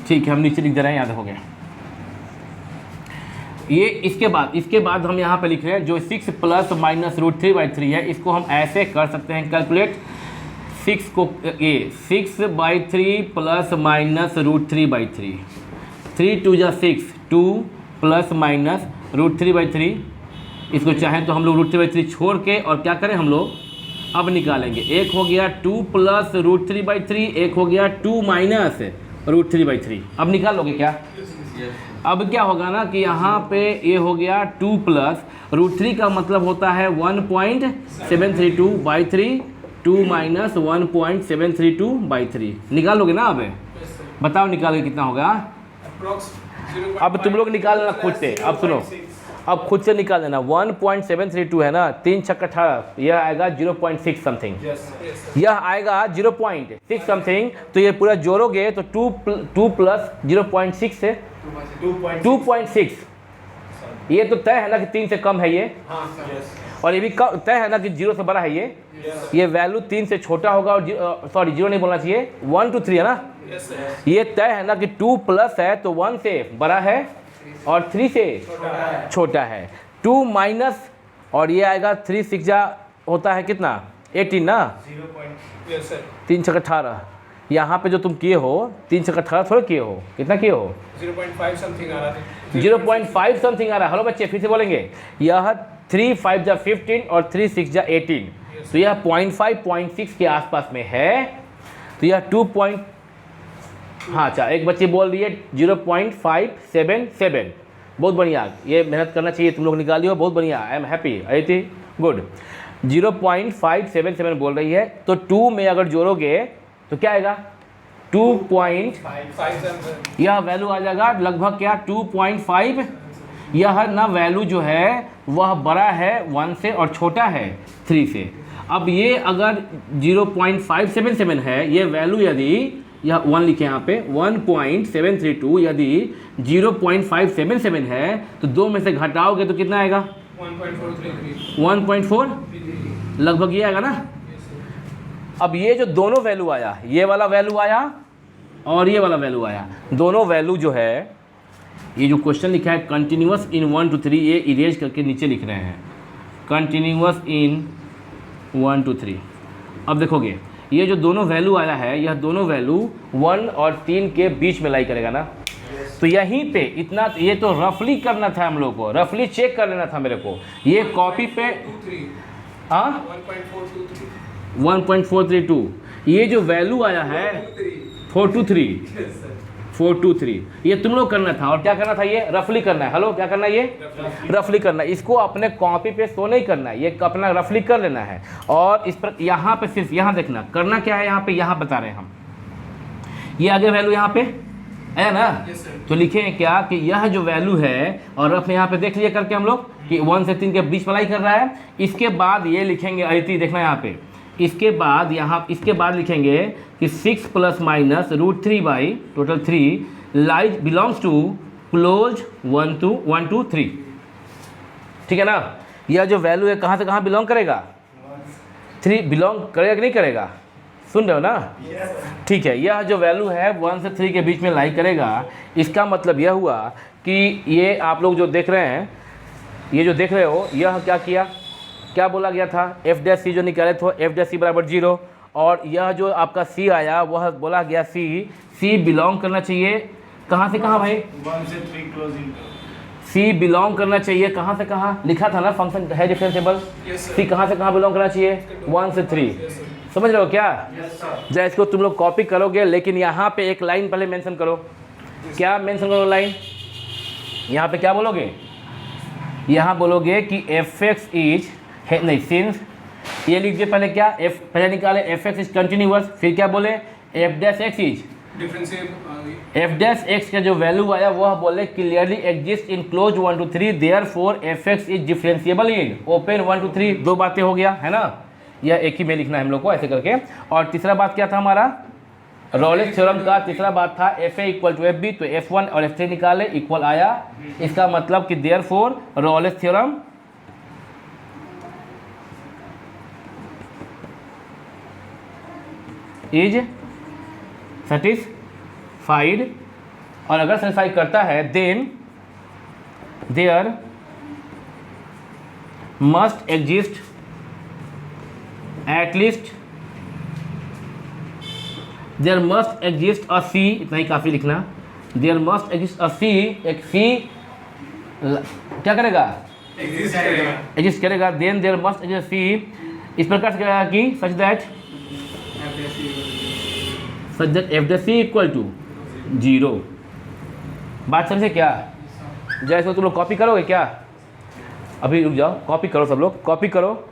ठीक है, हम नीचे लिख दे रहे हैं, याद हो गया ये। इसके बाद हम यहाँ पे लिख रहे हैं जो 6 + -√3/3 है, इसको हम ऐसे कर सकते हैं कैलकुलेट। 6 को ये 6/3 + -√3/3, 3 × 2 = 6, 2 + -√3/3। इसको चाहें तो हम लोग √3/3 छोड़ के और क्या करें हम लोग अब निकालेंगे। एक हो गया 2 + √3/3, एक हो गया 2 - √3/3। अब निकाल लोगे क्या? अब क्या होगा ना कि यहाँ पे ये हो गया 2 + √3 का मतलब होता है 1.732/3, 2 - 1.732/3। निकालोगे ना अब? बताओ निकालोगे कितना होगा? अब तुम लोग निकाल लेना खुद से। अब सुनो, अब खुद से निकाल लेना। 1.732 है ना, 3 × 6 = 18, यह आएगा 0.6 समथिंग, यह आएगा 0.6 समथिंग। तो ये पूरा जोड़ोगे तो 2 + 0.6 से 2.6। ये तो तय है ना कि 3 से कम है ये, और ये भी तय है ना कि 0 से बड़ा है ये वैल्यू 3 से छोटा होगा, और सॉरी 0 नहीं बोलना चाहिए, 1 to 3 है ना। ये तय है ना कि 2 प्लस है तो 1 से बड़ा है और 3 से छोटा है। 2 माइनस और ये आएगा 3 6 जा होता है कितना 18 ना, 3 × 18। यहाँ पे जो तुम किए हो 3 × 18 थोड़ा किए हो, कितना किए हो 0.5 समथिंग आ रहा है, 0.5 समथिंग आ रहा है। हेलो बच्चे फिर से बोलेंगे, यह 3 5 जा 15 और 3 6 जा 18, तो यह 0.5 0.6 के आसपास में है। तो यह 2 हाँ अच्छा, एक बच्चे बोल रही है 0.577। बहुत बढ़िया, ये मेहनत करना चाहिए, तुम लोग निकालियो, बहुत बढ़िया, आई एम हैप्पी। आई थी गुड। 0.577 बोल रही है, तो 2 में अगर जोड़ोगे तो क्या आएगा 2. यह वैल्यू आ जाएगा लगभग क्या 2.5। यह ना वैल्यू जो है वह बड़ा है 1 से और छोटा है 3 से। अब ये अगर 0.577 है, ये वैल्यू यदि यह 1 लिखे यहाँ पे 1.732 यदि 0.577 है तो 2 में से घटाओगे तो कितना आएगा 1.4 लगभग ये आएगा ना। अब ये जो दोनों वैल्यू आया, ये वाला वैल्यू आया और ये वाला वैल्यू आया, दोनों वैल्यू जो है, ये जो क्वेश्चन लिखा है कंटिन्यूअस इन 1 to 3, ये इरेज करके नीचे लिख रहे हैं कंटिन्यूअस इन 1 to 3। अब देखोगे ये जो दोनों वैल्यू आया है, यह दोनों वैल्यू 1 और 3 के बीच में लाई करेगा ना। तो यहीं पे इतना, ये तो रफली करना था हम लोग को, रफली चेक कर लेना था मेरे को। ये कॉपी पे हाँ 1.432। ये जो वैल्यू आया है 423, ये तुम लोग करना था। और क्या करना था, ये रफली करना है। हेलो, क्या करना है, ये रफली करना है। इसको अपने कॉपी पे शो नहीं करना है, ये अपना रफली कर लेना है। और इस पर यहाँ पे सिर्फ यहाँ देखना, करना क्या है, यहाँ पे यहाँ बता रहे हैं हम, ये आगे वैल्यू यहाँ पे है ना। तो लिखें क्या कि यह जो वैल्यू है, और रफ यहाँ पे देख लिया करके हम लोग कि 1 से 3 के बीच मलाई कर रहा है। इसके बाद ये लिखेंगे अदिति, देखना यहाँ पे, इसके बाद लिखेंगे कि 6 ± √3 by total 3 lies belongs to close 1 to 3। ठीक है ना। यह जो वैल्यू है कहाँ से कहाँ बिलोंग करेगा, 3 बिलोंग करेगा कि नहीं करेगा, सुन रहे हो ना। ठीक है, यह जो वैल्यू है 1 से 3 के बीच में लाई करेगा। इसका मतलब यह हुआ कि ये आप लोग जो देख रहे हैं, ये जो देख रहे हो, यह क्या किया, क्या बोला गया था, f' जो निकाले थे f' बराबर 0। और यह जो आपका c आया वह बोला गया c बिलोंग करना चाहिए कहाँ से कहाँ भाई, 1 से 3 क्लोजिंग। c बिलोंग करना चाहिए कहाँ से कहाँ, लिखा था ना फंक्शन है डिफरेंशिएबल। c कहाँ से कहाँ बिलोंग करना चाहिए, 1 से 3। समझ रहे हो क्या। जरा इसको तुम लोग कॉपी करोगे, लेकिन यहाँ पे एक लाइन पहले मेंशन करो। क्या मेंशन करो लाइन, यहाँ पे क्या बोलोगे, यहाँ बोलोगे कि fx इज है नहीं, सिंस ये लिख दिए पहले, क्या पहले निकाले fx इज कंटिन्यूअस, फिर क्या बोले f' इज f' का जो वैल्यू आया वह बोले clearly exist in close 1 to 3, therefore fx is differentiable in open 1 to 3। दो बातें हो गया है ना, यह एक ही में लिखना है हम लोग को ऐसे करके। और तीसरा बात क्या था हमारा, रॉलेस थ्योरम का तीसरा बात था fa = fb, तो f1 और f3 निकाले, इक्वल आया। इसका मतलब कि therefore Rolle's theorem is satisfied. और अगर सेटिस्फाई करता है then there must exist at least, there must exist a C, इतना ही काफ़ी लिखना, there must exist a C, एक सी क्या करेगा, एग्जिस्ट करेगा। Then there must exist C, इस प्रकार से करेगा कि such that f' equal to 0। बात समझे क्या, जैसे तुम लोग कॉपी करोगे क्या, अभी रुक जाओ, कॉपी करो, सब लोग कॉपी करो।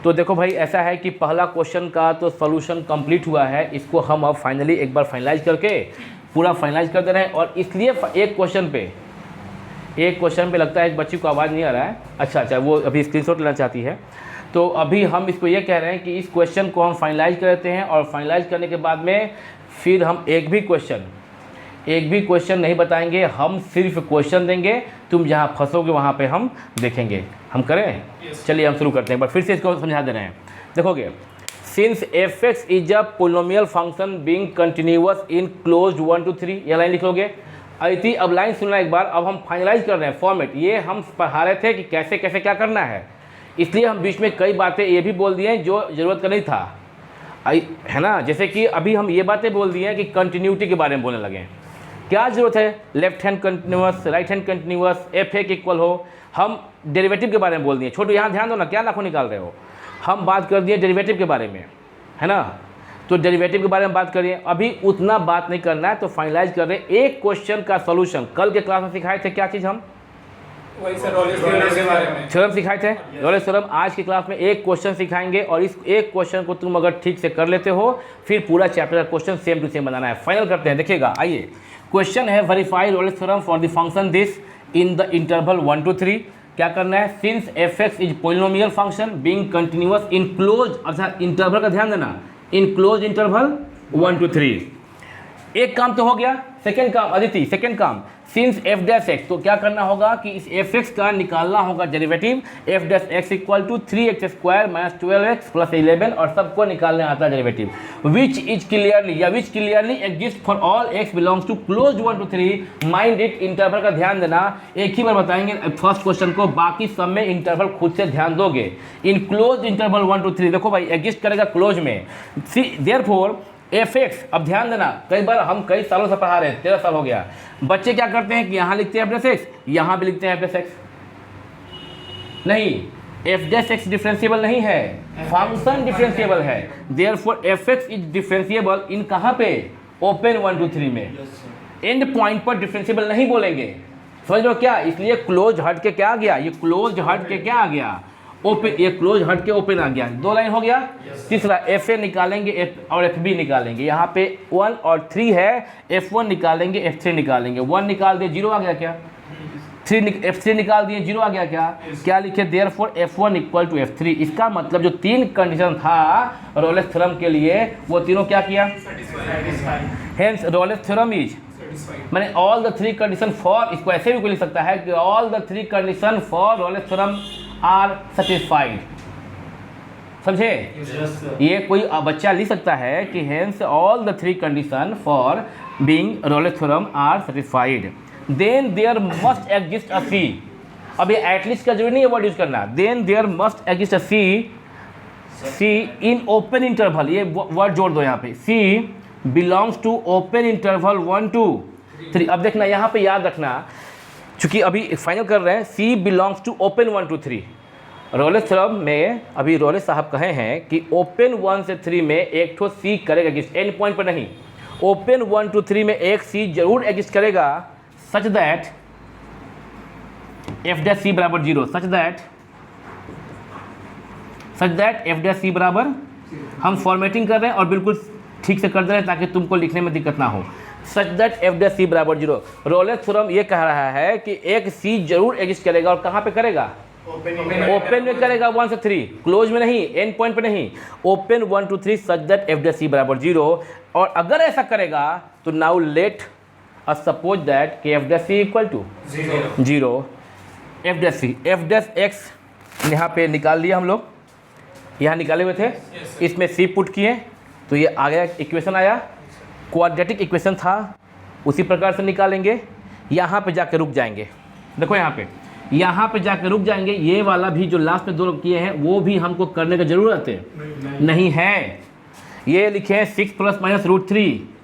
तो देखो भाई, ऐसा है कि पहला क्वेश्चन का तो सॉल्यूशन कंप्लीट हुआ है। इसको हम अब फाइनली एक बार फाइनलाइज करके पूरा फाइनलाइज कर दे रहे हैं। और इसलिए एक क्वेश्चन पे लगता है एक बच्ची को आवाज़ नहीं आ रहा है, अच्छा वो अभी स्क्रीनशॉट लेना चाहती है। तो अभी हम इसको ये कह रहे हैं कि इस क्वेश्चन को हम फाइनलाइज कर देते हैं, और फाइनलाइज करने के बाद में फिर हम एक भी क्वेश्चन नहीं बताएंगे, हम सिर्फ क्वेश्चन देंगे, तुम जहाँ फंसोगे वहाँ पे हम देखेंगे। हम करें, चलिए हम शुरू करते हैं। बट फिर से इसको समझा दे रहे हैं। देखोगे, since fx is a polynomial function being continuous in closed 1 to 3, ये लाइन लिख लोगे। अदिति अब लाइन सुनना एक बार, अब हम फाइनलाइज कर रहे हैं फॉर्मेट। ये हम पढ़ा रहे थे कि कैसे कैसे क्या करना है, इसलिए हम बीच में कई बातें ये भी बोल दिए जो ज़रूरत का नहीं था, है ना। जैसे कि अभी हम ये बातें बोल दिए हैं कि कंटिन्यूटी के बारे में बोलने लगे। क्या ज़रूरत है, left hand continuous, right hand continuous, f1 equal हो। हम डेरिवेटिव के बारे में बोल दिए। छोटू यहाँ ध्यान दो ना, क्या नाखून निकाल रहे हो। हम बात कर दिए डेरिवेटिव के बारे में, है ना। तो डेरिवेटिव के बारे में बात करिए, अभी उतना बात नहीं करना है। तो फाइनलाइज कर रहे हैं एक क्वेश्चन का सॉल्यूशन। कल के क्लास में सिखाए थे क्या चीज़, हम वही सर रॉलेस थ्योरम के बारे में थ्योरम सिखाए थे, रॉलेस थ्योरम। आज की क्लास में एक क्वेश्चन सिखाएंगे, और इस एक क्वेश्चन को तुम अगर ठीक से कर लेते हो, फिर पूरा चैप्टर का क्वेश्चन सेम टू सेम बनाना है। फाइनल करते हैं, देखिएगा। आइए, क्वेश्चन है verify Rolle's theorem for the function this in the interval 1 to 3। क्या करना है, since fx is polynomial function being continuous in close, अर्थात इंटरवल का ध्यान देना, इन क्लोज इंटरवल 1 to 3। एक काम तो हो गया। सेकेंड काम अदिति, सेकेंड काम, सिंस f' तो क्या करना होगा कि इस fx का निकालना होगा derivative. f' equal to 3x² - 12x + 11, और सबको निकालने आता है derivative. Which is clearly exist for all x belongs to close 1 to 3। Mind it, interval का ध्यान देना। एक ही बार बताएंगे फर्स्ट क्वेश्चन को, बाकी सब में इंटरवल खुद से ध्यान दोगे। इन क्लोज इंटरवल 1 to 3, देखो भाई एग्जिस्ट करेगा क्लोज में। देयरफॉर fx, अब ध्यान देना, कई बार हम कई सालों से पढ़ा रहे हैं, 13 साल हो गया। बच्चे क्या करते हैं कि यहाँ लिखते हैं f', यहाँ भी लिखते हैं f', नहीं, एफ डैश एक्स डिफरेंशिएबल नहीं है, फंक्शन डिफरेंशिएबल है। Therefore f x is differentiable in कहाँ पे, ओपन 1 2 3 में। एंड पॉइंट पर डिफरेंशिएबल नहीं बोलेंगे, समझ लो क्या, इसलिए क्लोज हट के क्या आ गया, ये क्लोज हट के क्या आ गया, ओपन, ये क्लोज हट के ओपन आ गया। 2 लाइन हो गया। तीसरा एफ ए निकालेंगे और एफ बी निकालेंगे, यहाँ पे 1 और 3 है, F1 निकालेंगे F3 निकालेंगे। 1 निकाल दिए 0 आ गया क्या, F3 निकाल दिए 0 आ गया क्या, क्या लिखे, therefore F1 equal to F3। इसका मतलब जो 3 कंडीशन था रोलेस थ्योरम के लिए वो तीनों क्या किया, हेंस रोलेस थ्योरम इज, मैंने ऑल द 3 कंडीशन फॉर, इसको ऐसे भी कोई लिख सकता है कि all the 3 condition for Rolle's theorem are satisfied, समझे। ये कोई बच्चा लिख सकता है कि hence all the 3 condition for being Rolle's theorem are satisfied, then there must exist a c. अब ये एटलीस्ट का जरूरी नहीं है वर्ड यूज करना, then there must exist a C in open interval, ये वर्ड जोड़ दो यहाँ पे, C belongs to open interval 1 2 3। अब देखना यहाँ पे याद रखना, चूंकि अभी फाइनल कर रहे हैं, c belongs to open 1 2 3। Rolle's theorem में अभी रोलेस साहब कहे हैं कि ओपन 1 से 3 में एक ठो सी करेगा एग्जिस्ट, एंड पॉइंट पर नहीं, ओपन 1 2 3 में एक सी जरूर एग्जिस्ट करेगा, सच दैट एफ डैश सी बराबर 0, सच दैट एफ डैश सी बराबर, हम फॉर्मेटिंग कर रहे हैं और बिल्कुल ठीक से कर दे रहे हैं ताकि तुमको लिखने में दिक्कत ना हो। सच दैट एफ डैश सी बराबर 0, रोलेस थ्योरम ये कह रहा है कि एक सी जरूर एग्जिस्ट करेगा, और कहाँ पे करेगा, ओपन में करेगा 1 से 3, क्लोज में नहीं, एंड पॉइंट पे नहीं, open 1 2 3 such that f dash सी बराबर 0। और अगर ऐसा करेगा तो now let us suppose that कि f dash C equal to 0, f dash C, F dash x यहाँ पे निकाल लिया हम लोग, यहाँ निकाले हुए थे, इसमें सी पुट किए तो ये आ गया, इक्वेशन आया, क्वाड्रेटिक इक्वेशन था, उसी प्रकार से निकालेंगे। यहाँ पे जाके रुक जाएंगे, देखो यहाँ पे जाके रुक जाएंगे। ये वाला भी जो लास्ट में 2 किए हैं वो भी हमको करने की ज़रूरत है नहीं है। ये लिखे हैं 6 +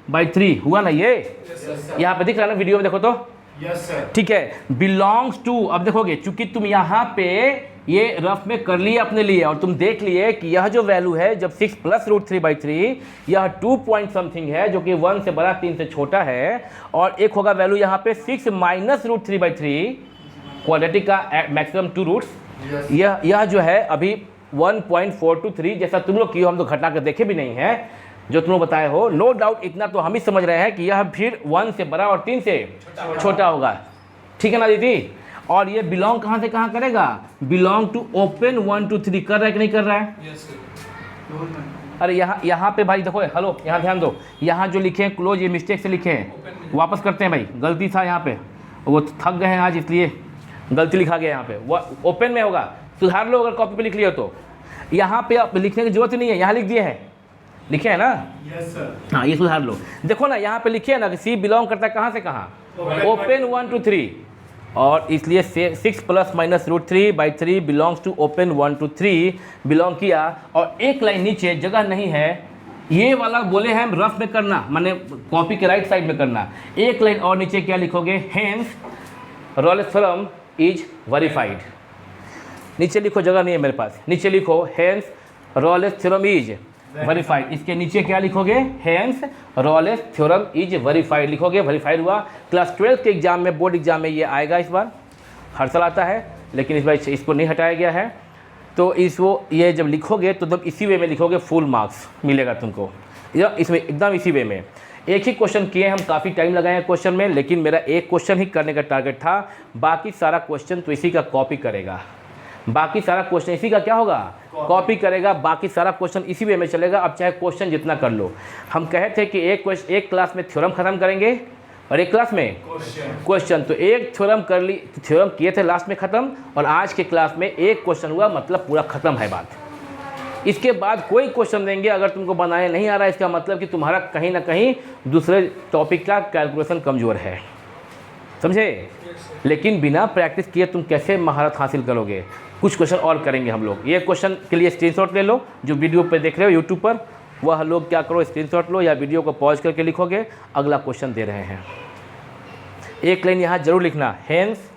-√3/3, हुआ ना ये, यहाँ पे दिख रहा है ना, वीडियो में देखो तो, ठीक है। बिलोंग्स टू, अब देखोगे चूंकि तुम यहाँ पे ये रफ में कर लिए अपने लिए और तुम देख लिए कि यह जो वैल्यू है जब 6 + √3/3 यह 2 पॉइंट समथिंग है जो कि 1 से बड़ा 3 से छोटा है, और एक होगा वैल्यू यहाँ पे 6 - √3/3, क्वाड्रेटिक का मैक्सिमम 2 रूट्स। यह जो है अभी 1.423, जैसा तुम लोग किए, हम तो घटा कर देखे भी नहीं है, जो तुम लोग बताए हो। नो डाउट इतना तो हम ही समझ रहे हैं कि यह फिर 1 से बड़ा और 3 से छोटा होगा, ठीक है ना दीदी। और ये बिलोंग कहाँ से कहाँ करेगा, बिलोंग टू ओपन 1 2 3, कर रहा है कि नहीं कर रहा है। अरे यहाँ पे भाई देखो, हेलो यहाँ ध्यान दो, यहाँ जो लिखे हैं क्लोज, ये मिस्टेक से लिखे हैं, वापस करते हैं भाई, गलती था यहाँ पे, वो थक गए हैं आज इसलिए गलती लिखा गया यहाँ पे, वो ओपन में होगा, सुधार लो अगर कॉपी पे लिख लिया तो। यहाँ पे अब लिखने की जरूरत ही नहीं है, यहाँ लिख दिए हैं, लिखे हैं ना, हाँ ये सुधार लो। देखो ना यहाँ पे लिखे है ना कि सी बिलोंग करता है कहाँ से कहाँ, ओपन 1 2 3, और इसलिए 6 + -√3/3 बिलोंग्स टू ओपन 1 2 3 बिलोंग किया। और एक लाइन नीचे जगह नहीं है, ये वाला बोले हैं हम रफ में करना, माने कॉपी के राइट साइड में करना। एक लाइन और नीचे क्या लिखोगे, hence Rolle's theorem is verified. नीचे लिखो, जगह नहीं है मेरे पास, नीचे लिखो hence Rolle's theorem is verified. इसके नीचे क्या लिखोगे, hence Rolle's theorem is verified लिखोगे, वेरीफाइड हुआ। क्लास 12 के एग्जाम में, बोर्ड एग्जाम में ये आएगा, इस बार हर साल आता है लेकिन इस बार इसको नहीं हटाया गया है। तो ये जब लिखोगे तो जब इसी वे में लिखोगे फुल मार्क्स मिलेगा तुमको, इसमें एकदम इसी वे में। एक ही क्वेश्चन किए हम, काफ़ी टाइम लगाए हैं क्वेश्चन में, लेकिन मेरा एक क्वेश्चन ही करने का टारगेट था, बाकी सारा क्वेश्चन तो इसी का कॉपी करेगा, बाकी सारा क्वेश्चन इसी का क्या होगा, कॉपी करेगा, बाकी सारा क्वेश्चन इसी वे में चलेगा। अब चाहे क्वेश्चन जितना कर लो, हम कहे थे कि एक क्लास में थ्योरम खत्म करेंगे और एक क्लास में क्वेश्चन, तो एक थ्योरम कर ली, थ्योरम किए थे लास्ट में ख़त्म, और आज के क्लास में एक क्वेश्चन हुआ, मतलब पूरा ख़त्म है बात। इसके बाद कोई क्वेश्चन देंगे, अगर तुमको बनाने नहीं आ रहा है इसका मतलब कि तुम्हारा कहीं ना कहीं दूसरे टॉपिक का कैलकुलेशन कमज़ोर है, समझे। लेकिन बिना प्रैक्टिस किए तुम कैसे महारत हासिल करोगे। कुछ क्वेश्चन और करेंगे हम लोग, ये क्वेश्चन के लिए स्क्रीनशॉट ले लो, जो वीडियो पे देख रहे हो यूट्यूब पर, वह लोग क्या करो, स्क्रीनशॉट लो या वीडियो को पॉज करके लिखोगे, अगला क्वेश्चन दे रहे हैं। एक लाइन यहाँ जरूर लिखना, hence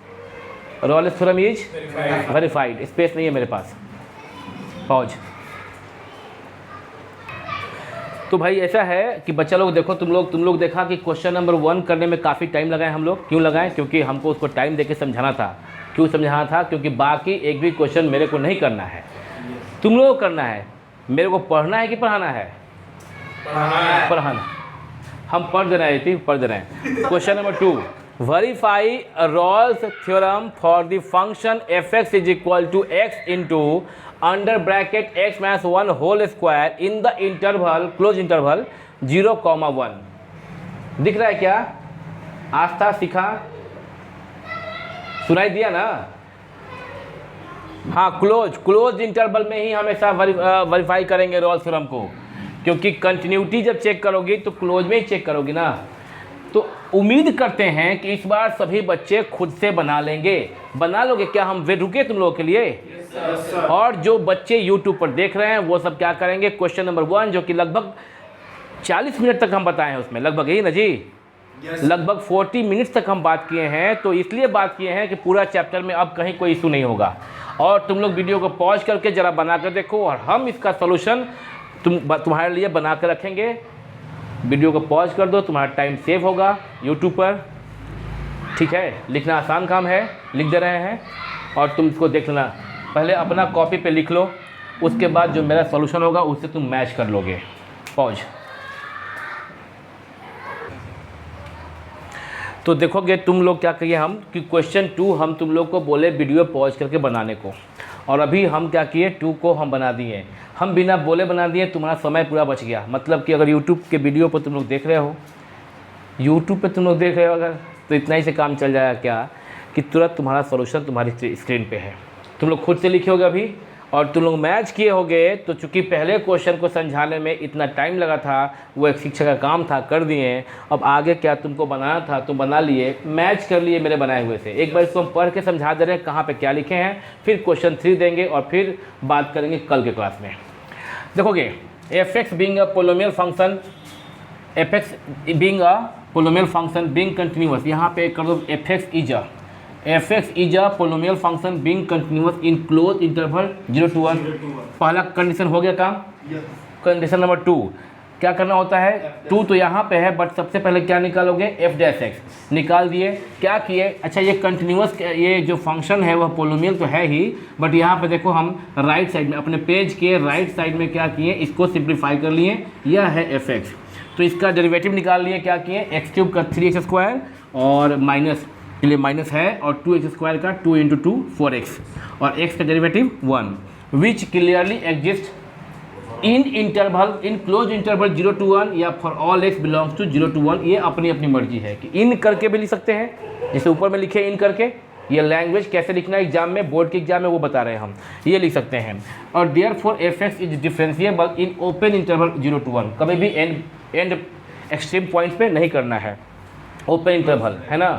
Rolle's theorem is verified. Space नहीं है मेरे पास, पॉज। तो भाई ऐसा है कि बच्चा लोग देखो, तुम लोग देखा कि क्वेश्चन नंबर 1 करने में काफ़ी टाइम लगाए हम लोग। क्यों लगाए? क्योंकि हमको उसको टाइम देके समझाना था। क्यों समझाना था? क्योंकि बाकी एक भी क्वेश्चन मेरे को नहीं करना है, तुम लोगों को करना है। मेरे को पढ़ना है कि पढ़ाना है? पढ़ाना। हम पढ़ दे रहे हैं, पढ़ दे रहे हैं। Question number 2, verify Rolle's theorem for the function f(x) is equal to x into under bracket x minus 1 whole square in the interval close interval 0,1। दिख रहा है क्या? आस्था सीखा, सुनाई दिया ना? हाँ, क्लोज इंटरवल में ही हमेशा वेरीफाई करेंगे रॉल्स थ्योरम को, क्योंकि कंटिन्यूटी जब चेक करोगे तो क्लोज में ही चेक करोगे ना। तो उम्मीद करते हैं कि इस बार सभी बच्चे खुद से बना लेंगे। बना लोगे क्या? हम वेट रुके तुम लोगों के लिए। और जो बच्चे YouTube पर देख रहे हैं वो सब क्या करेंगे? क्वेश्चन नंबर 1 जो कि लगभग 40 मिनट तक हम बताए हैं उसमें, लगभग यही ना जी, लगभग 40 मिनट्स तक हम बात किए हैं। तो इसलिए बात किए हैं कि पूरा चैप्टर में अब कहीं कोई इशू नहीं होगा। और तुम लोग वीडियो को पॉज करके ज़रा बना कर देखो, और हम इसका सोल्यूशन तुम्हारे लिए बना कर रखेंगे। वीडियो को पॉज कर दो, तुम्हारा टाइम सेव होगा यूट्यूब पर, ठीक है? लिखना आसान काम है, लिख दे रहे हैं और तुम इसको देख लेना। पहले अपना कॉपी पे लिख लो, उसके बाद जो मेरा सॉल्यूशन होगा उससे तुम मैच कर लोगे। पॉज। तो देखोगे तुम लोग क्या करिए हम कि क्वेश्चन 2 हम तुम लोग को बोले वीडियो पॉज करके बनाने को, और अभी हम क्या किए 2 को हम बना दिए। हम बिना बोले बना दिए, तुम्हारा समय पूरा बच गया। मतलब कि अगर यूट्यूब के वीडियो पर तुम लोग देख रहे हो, यूट्यूब पे तुम लोग देख रहे हो अगर, तो इतना ही से काम चल जाएगा क्या कि तुरंत तुम्हारा सॉल्यूशन तुम्हारी स्क्रीन पे है। तुम लोग खुद से लिखे होगे अभी, और तुम लोग मैच किए होगे। तो चूंकि पहले क्वेश्चन को समझाने में इतना टाइम लगा था, वो एक शिक्षक का काम था, कर दिए। अब आगे क्या तुमको बनाना था, तुम बना लिए, मैच कर लिए मेरे बनाए हुए से। एक बार इसको हम पढ़ के समझा दे रहे हैं कहाँ पे क्या लिखे हैं, फिर क्वेश्चन 3 देंगे और फिर बात करेंगे कल के क्लास में। देखोगे f(x) being a polynomial function, f(x) being a polynomial function being continuous, यहाँ पे कर दो f(x) is a polynomial function being continuous in close interval 0 to 1। पहला कंडीशन हो गया काम। कंडीशन नंबर 2 क्या करना होता है? 2 तो यहाँ पे है, बट सबसे पहले क्या निकालोगे? f(x) निकाल दिए। क्या किए? अच्छा, ये कंटिन्यूअस, ये जो फंक्शन है वह पोलिनोमियल तो है ही, बट यहाँ पे देखो हम राइट साइड में, अपने पेज के राइट साइड में क्या किए? इसको सिंप्लीफाई कर लिए। यह है f(x), तो इसका डेरिवेटिव निकाल लिए। क्या किए? x³ का 3x² और माइनस के लिए माइनस है, और 2x² का 2 × 2 4x, और x का derivative 1, which clearly exist in interval in close interval 0 to 1 या for all x belongs to 0 to 1। ये अपनी अपनी मर्जी है कि इन करके भी लिख सकते हैं, जैसे ऊपर में लिखे इन करके। ये लैंग्वेज कैसे लिखना है एग्जाम में, बोर्ड के एग्जाम में वो बता रहे हैं हम, ये लिख सकते हैं। और therefore f(x) is differentiable in open interval 0 to 1। कभी भी एंड एक्सट्रीम पॉइंट पे नहीं करना है, ओपन इंटरवल है ना,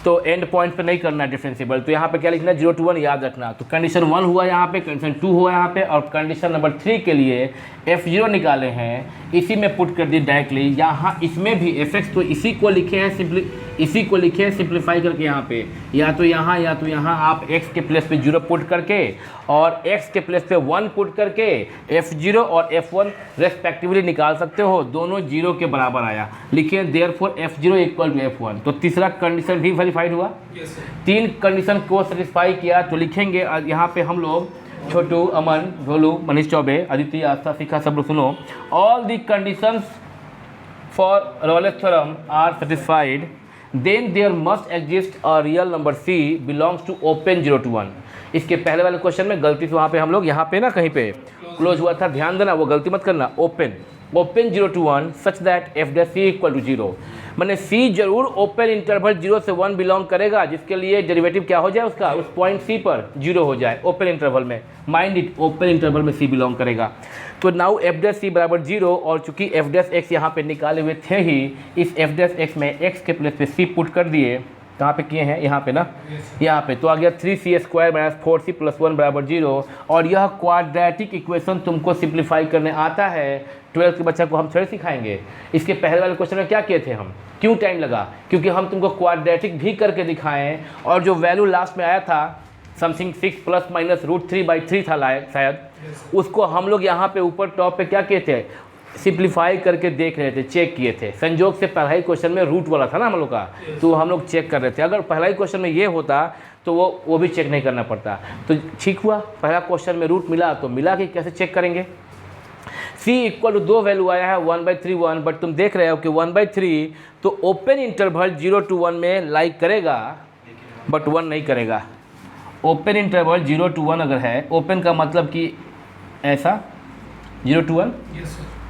तो एंड पॉइंट पे नहीं करना डिफरेंशिएबल। तो यहाँ पे क्या लिखना है? 0 to 1 याद रखना। तो कंडीशन 1 हुआ यहाँ पे, कंडीशन 2 हुआ यहाँ पे, और कंडीशन नंबर 3 के लिए f0 निकाले हैं, इसी में पुट कर दिए डायरेक्टली। यहाँ इसमें भी f(x) तो इसी को लिखे हैं, इसी को लिखे हैं सिंप्लीफाई करके। यहाँ पे या तो यहाँ आप x के प्लेस पे 0 पुट करके और x के प्लेस पे 1 पुट करके f0 और f1 रेस्पेक्टिवली निकाल सकते हो। दोनों 0 के बराबर आया, लिखिए therefore f0 equal to f1। तो तीसरा कंडीशन भी वेरीफाइड हुआ। 3 कंडीशन को सेटिस्फाई किया, तो लिखेंगे यहाँ पे हम लोग, छोटू, अमन, भोलू, मनीष चौबे, अदिति, आस्था, शिखा, सब लोग सुनो। All the conditions for Rolle's theorem are satisfied, then there must exist a real number c belongs to open 0 to 1। इसके पहले वाले क्वेश्चन में गलती से वहाँ पे हम लोग यहाँ पे ना कहीं पे क्लोज हुआ था, ध्यान देना, वो गलती मत करना। Open 0 to 1 such that f(c) equal to 0, मैंने c जरूर ओपन इंटरवल 0 से 1 बिलोंग करेगा, जिसके लिए डेरिवेटिव क्या हो जाए उसका, उस पॉइंट c पर 0 हो जाए ओपन इंटरवल में। माइंड इट, ओपन इंटरवल में c बिलोंग करेगा। तो नाउ f(c) बराबर 0, और चूंकि f(x) यहाँ पे निकाले हुए थे ही, इस f(x) में x के प्लेस पे c पुट कर दिए, कहाँ पे किए हैं, यहाँ पे ना, यहाँ पे। तो आ गया 3c² माइनस 4c प्लस 1 बराबर 0। और यह क्वाड्रेटिक इक्वेशन तुमको सिंप्लीफाई करने आता है, 12th के बच्चा को हम थोड़े सिखाएंगे। इसके पहले वाले क्वेश्चन में क्या किए थे हम, क्यों टाइम लगा, क्योंकि हम तुमको क्वाड्रेटिक भी करके दिखाएं, और जो वैल्यू लास्ट में आया था समथिंग 6 प्लस माइनस √3/3 था शायद, उसको हम लोग यहाँ पे ऊपर टॉप पे क्या किए थे, सिंप्लीफाई करके देख रहे थे, चेक किए थे। संजोग से पहला ही क्वेश्चन में रूट वाला था ना हम लोग का, तो हम लोग चेक कर रहे थे। अगर पहला ही क्वेश्चन में ये होता तो वो भी चेक नहीं करना पड़ता। तो ठीक हुआ, पहला क्वेश्चन में रूट मिला तो मिला कि कैसे चेक करेंगे। c इक्वल टू 2 वैल्यू आया है 1/3 1, बट तुम देख रहे हो कि 1/3 तो ओपन इंटरवल 0 to 1 में लाइक करेगा बट 1 नहीं करेगा। ओपन इंटरवल 0 to 1 अगर है, ओपन का मतलब कि ऐसा 0 to 1,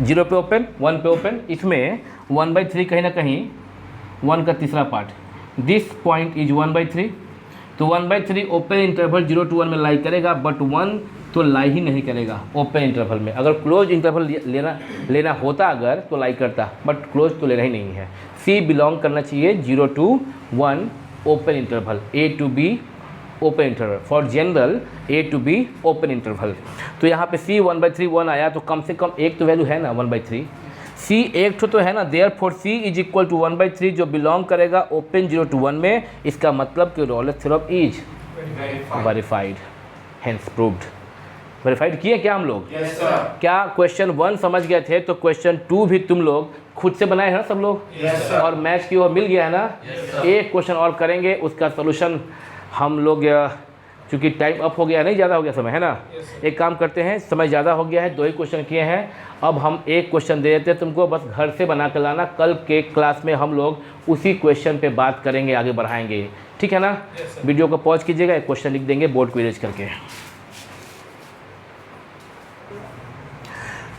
0 पे ओपन 1 पे ओपन, इसमें 1/3 कहीं ना कहीं 1 का तीसरा पार्ट, दिस पॉइंट इज 1/3। तो 1/3 ओपन इंटरवल 0 to 1 में लाई करेगा, बट 1 तो लाई ही नहीं करेगा ओपन इंटरवल में। अगर क्लोज इंटरवल लेना होता अगर तो लाई करता, बट क्लोज तो लेना ही नहीं है। सी बिलोंग करना चाहिए 0 to 1 open interval, A to B open interval, for general A to B open interval. तो यहाँ पे C 1/3 1 आया, तो कम से कम एक तो वैल्यू है ना 1/3, C एक तो है ना, therefore C is equal to 1/3 जो बिलोंग करेगा ओपन 0 to 1 में। इसका मतलब कि Rolle's theorem is verified, hence proved. Verified किए क्या हम लोग? Yes, sir. क्या क्वेश्चन 1 समझ गए थे तो क्वेश्चन 2 भी तुम लोग खुद से बनाए हैं ना सब लोग? Yes, sir. और मैच की ओर मिल गया है ना? Yes, sir. एक क्वेश्चन और करेंगे, उसका सोल्यूशन हम लोग, चूँकि टाइम अप हो गया, नहीं ज़्यादा हो गया समय, है ना? Yes, एक काम करते हैं, समय ज़्यादा हो गया है, 2 ही क्वेश्चन किए हैं, अब हम एक क्वेश्चन दे देते हैं तुमको, बस घर से बना कर लाना। कल के क्लास में हम लोग उसी क्वेश्चन पे बात करेंगे, आगे बढ़ाएंगे, ठीक है ना? Yes, sir. वीडियो को पॉज कीजिएगा, एक क्वेश्चन लिख देंगे बोर्ड को इरेज करके।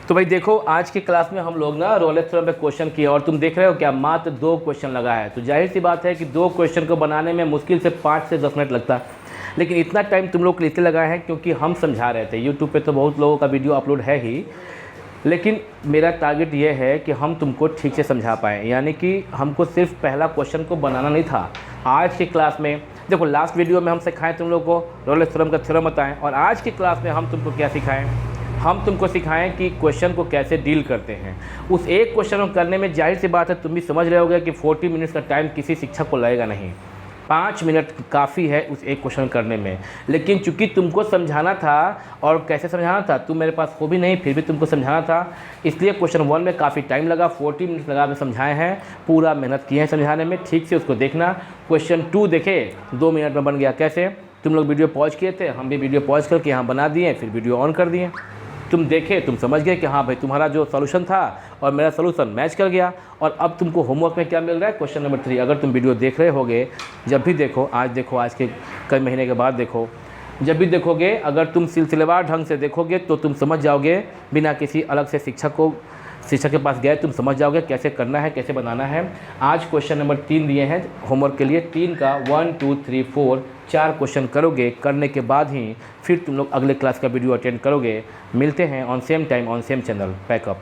तो भाई देखो, आज की क्लास में हम लोग ना रोलेस थ्योरम पे क्वेश्चन किए, और तुम देख रहे हो क्या, मात्र 2 क्वेश्चन लगा है। तो जाहिर सी बात है कि 2 क्वेश्चन को बनाने में मुश्किल से 5 से 10 मिनट लगता, लेकिन इतना टाइम तुम लोग इसलिए लगाए हैं क्योंकि हम समझा रहे थे। यूट्यूब पे तो बहुत लोगों का वीडियो अपलोड है ही, लेकिन मेरा टारगेट ये है कि हम तुमको ठीक से समझा पाएँ, यानी कि हमको सिर्फ पहला क्वेश्चन को बनाना नहीं था। आज की क्लास में देखो, लास्ट वीडियो में हम सिखाएँ तुम लोग को रोलेस थ्योरम का थ्योरम बताएँ, और आज की क्लास में हम तुमको क्या सिखाएँ, हम तुमको सिखाएं कि क्वेश्चन को कैसे डील करते हैं। उस एक क्वेश्चन को करने में जाहिर सी बात है तुम भी समझ रहे होगे कि 40 मिनट्स का टाइम किसी शिक्षक को लगेगा नहीं, 5 मिनट काफ़ी है उस एक क्वेश्चन करने में। लेकिन चूंकि तुमको समझाना था, और कैसे समझाना था, तुम मेरे पास हो भी नहीं, फिर भी तुमको समझाना था, इसलिए क्वेश्चन 1 में काफ़ी टाइम लगा, 40 मिनट लगा के समझाए हैं, पूरा मेहनत किए हैं समझाने में। ठीक से उसको देखना। क्वेश्चन 2 देखे 2 मिनट में बन गया। कैसे? तुम लोग वीडियो पॉज किए थे, हम भी वीडियो पॉज करके यहाँ बना दिए, फिर वीडियो ऑन कर दिए। तुम देखे, तुम समझ गए कि हाँ भाई तुम्हारा जो सॉल्यूशन था और मेरा सॉल्यूशन मैच कर गया। और अब तुमको होमवर्क में क्या मिल रहा है, क्वेश्चन नंबर 3। अगर तुम वीडियो देख रहे होगे, जब भी देखो, आज के कई महीने के बाद देखो, जब भी देखोगे, अगर तुम सिलसिलेवार ढंग से देखोगे तो तुम समझ जाओगे, बिना किसी अलग से शिक्षक के पास गए तुम समझ जाओगे कैसे करना है, कैसे बनाना है। आज क्वेश्चन नंबर 3 दिए हैं होमवर्क के लिए, 3 का 1 2 3 4 4 क्वेश्चन करोगे। करने के बाद ही फिर तुम लोग अगले क्लास का वीडियो अटेंड करोगे। मिलते हैं on same time on same channel. Pack up.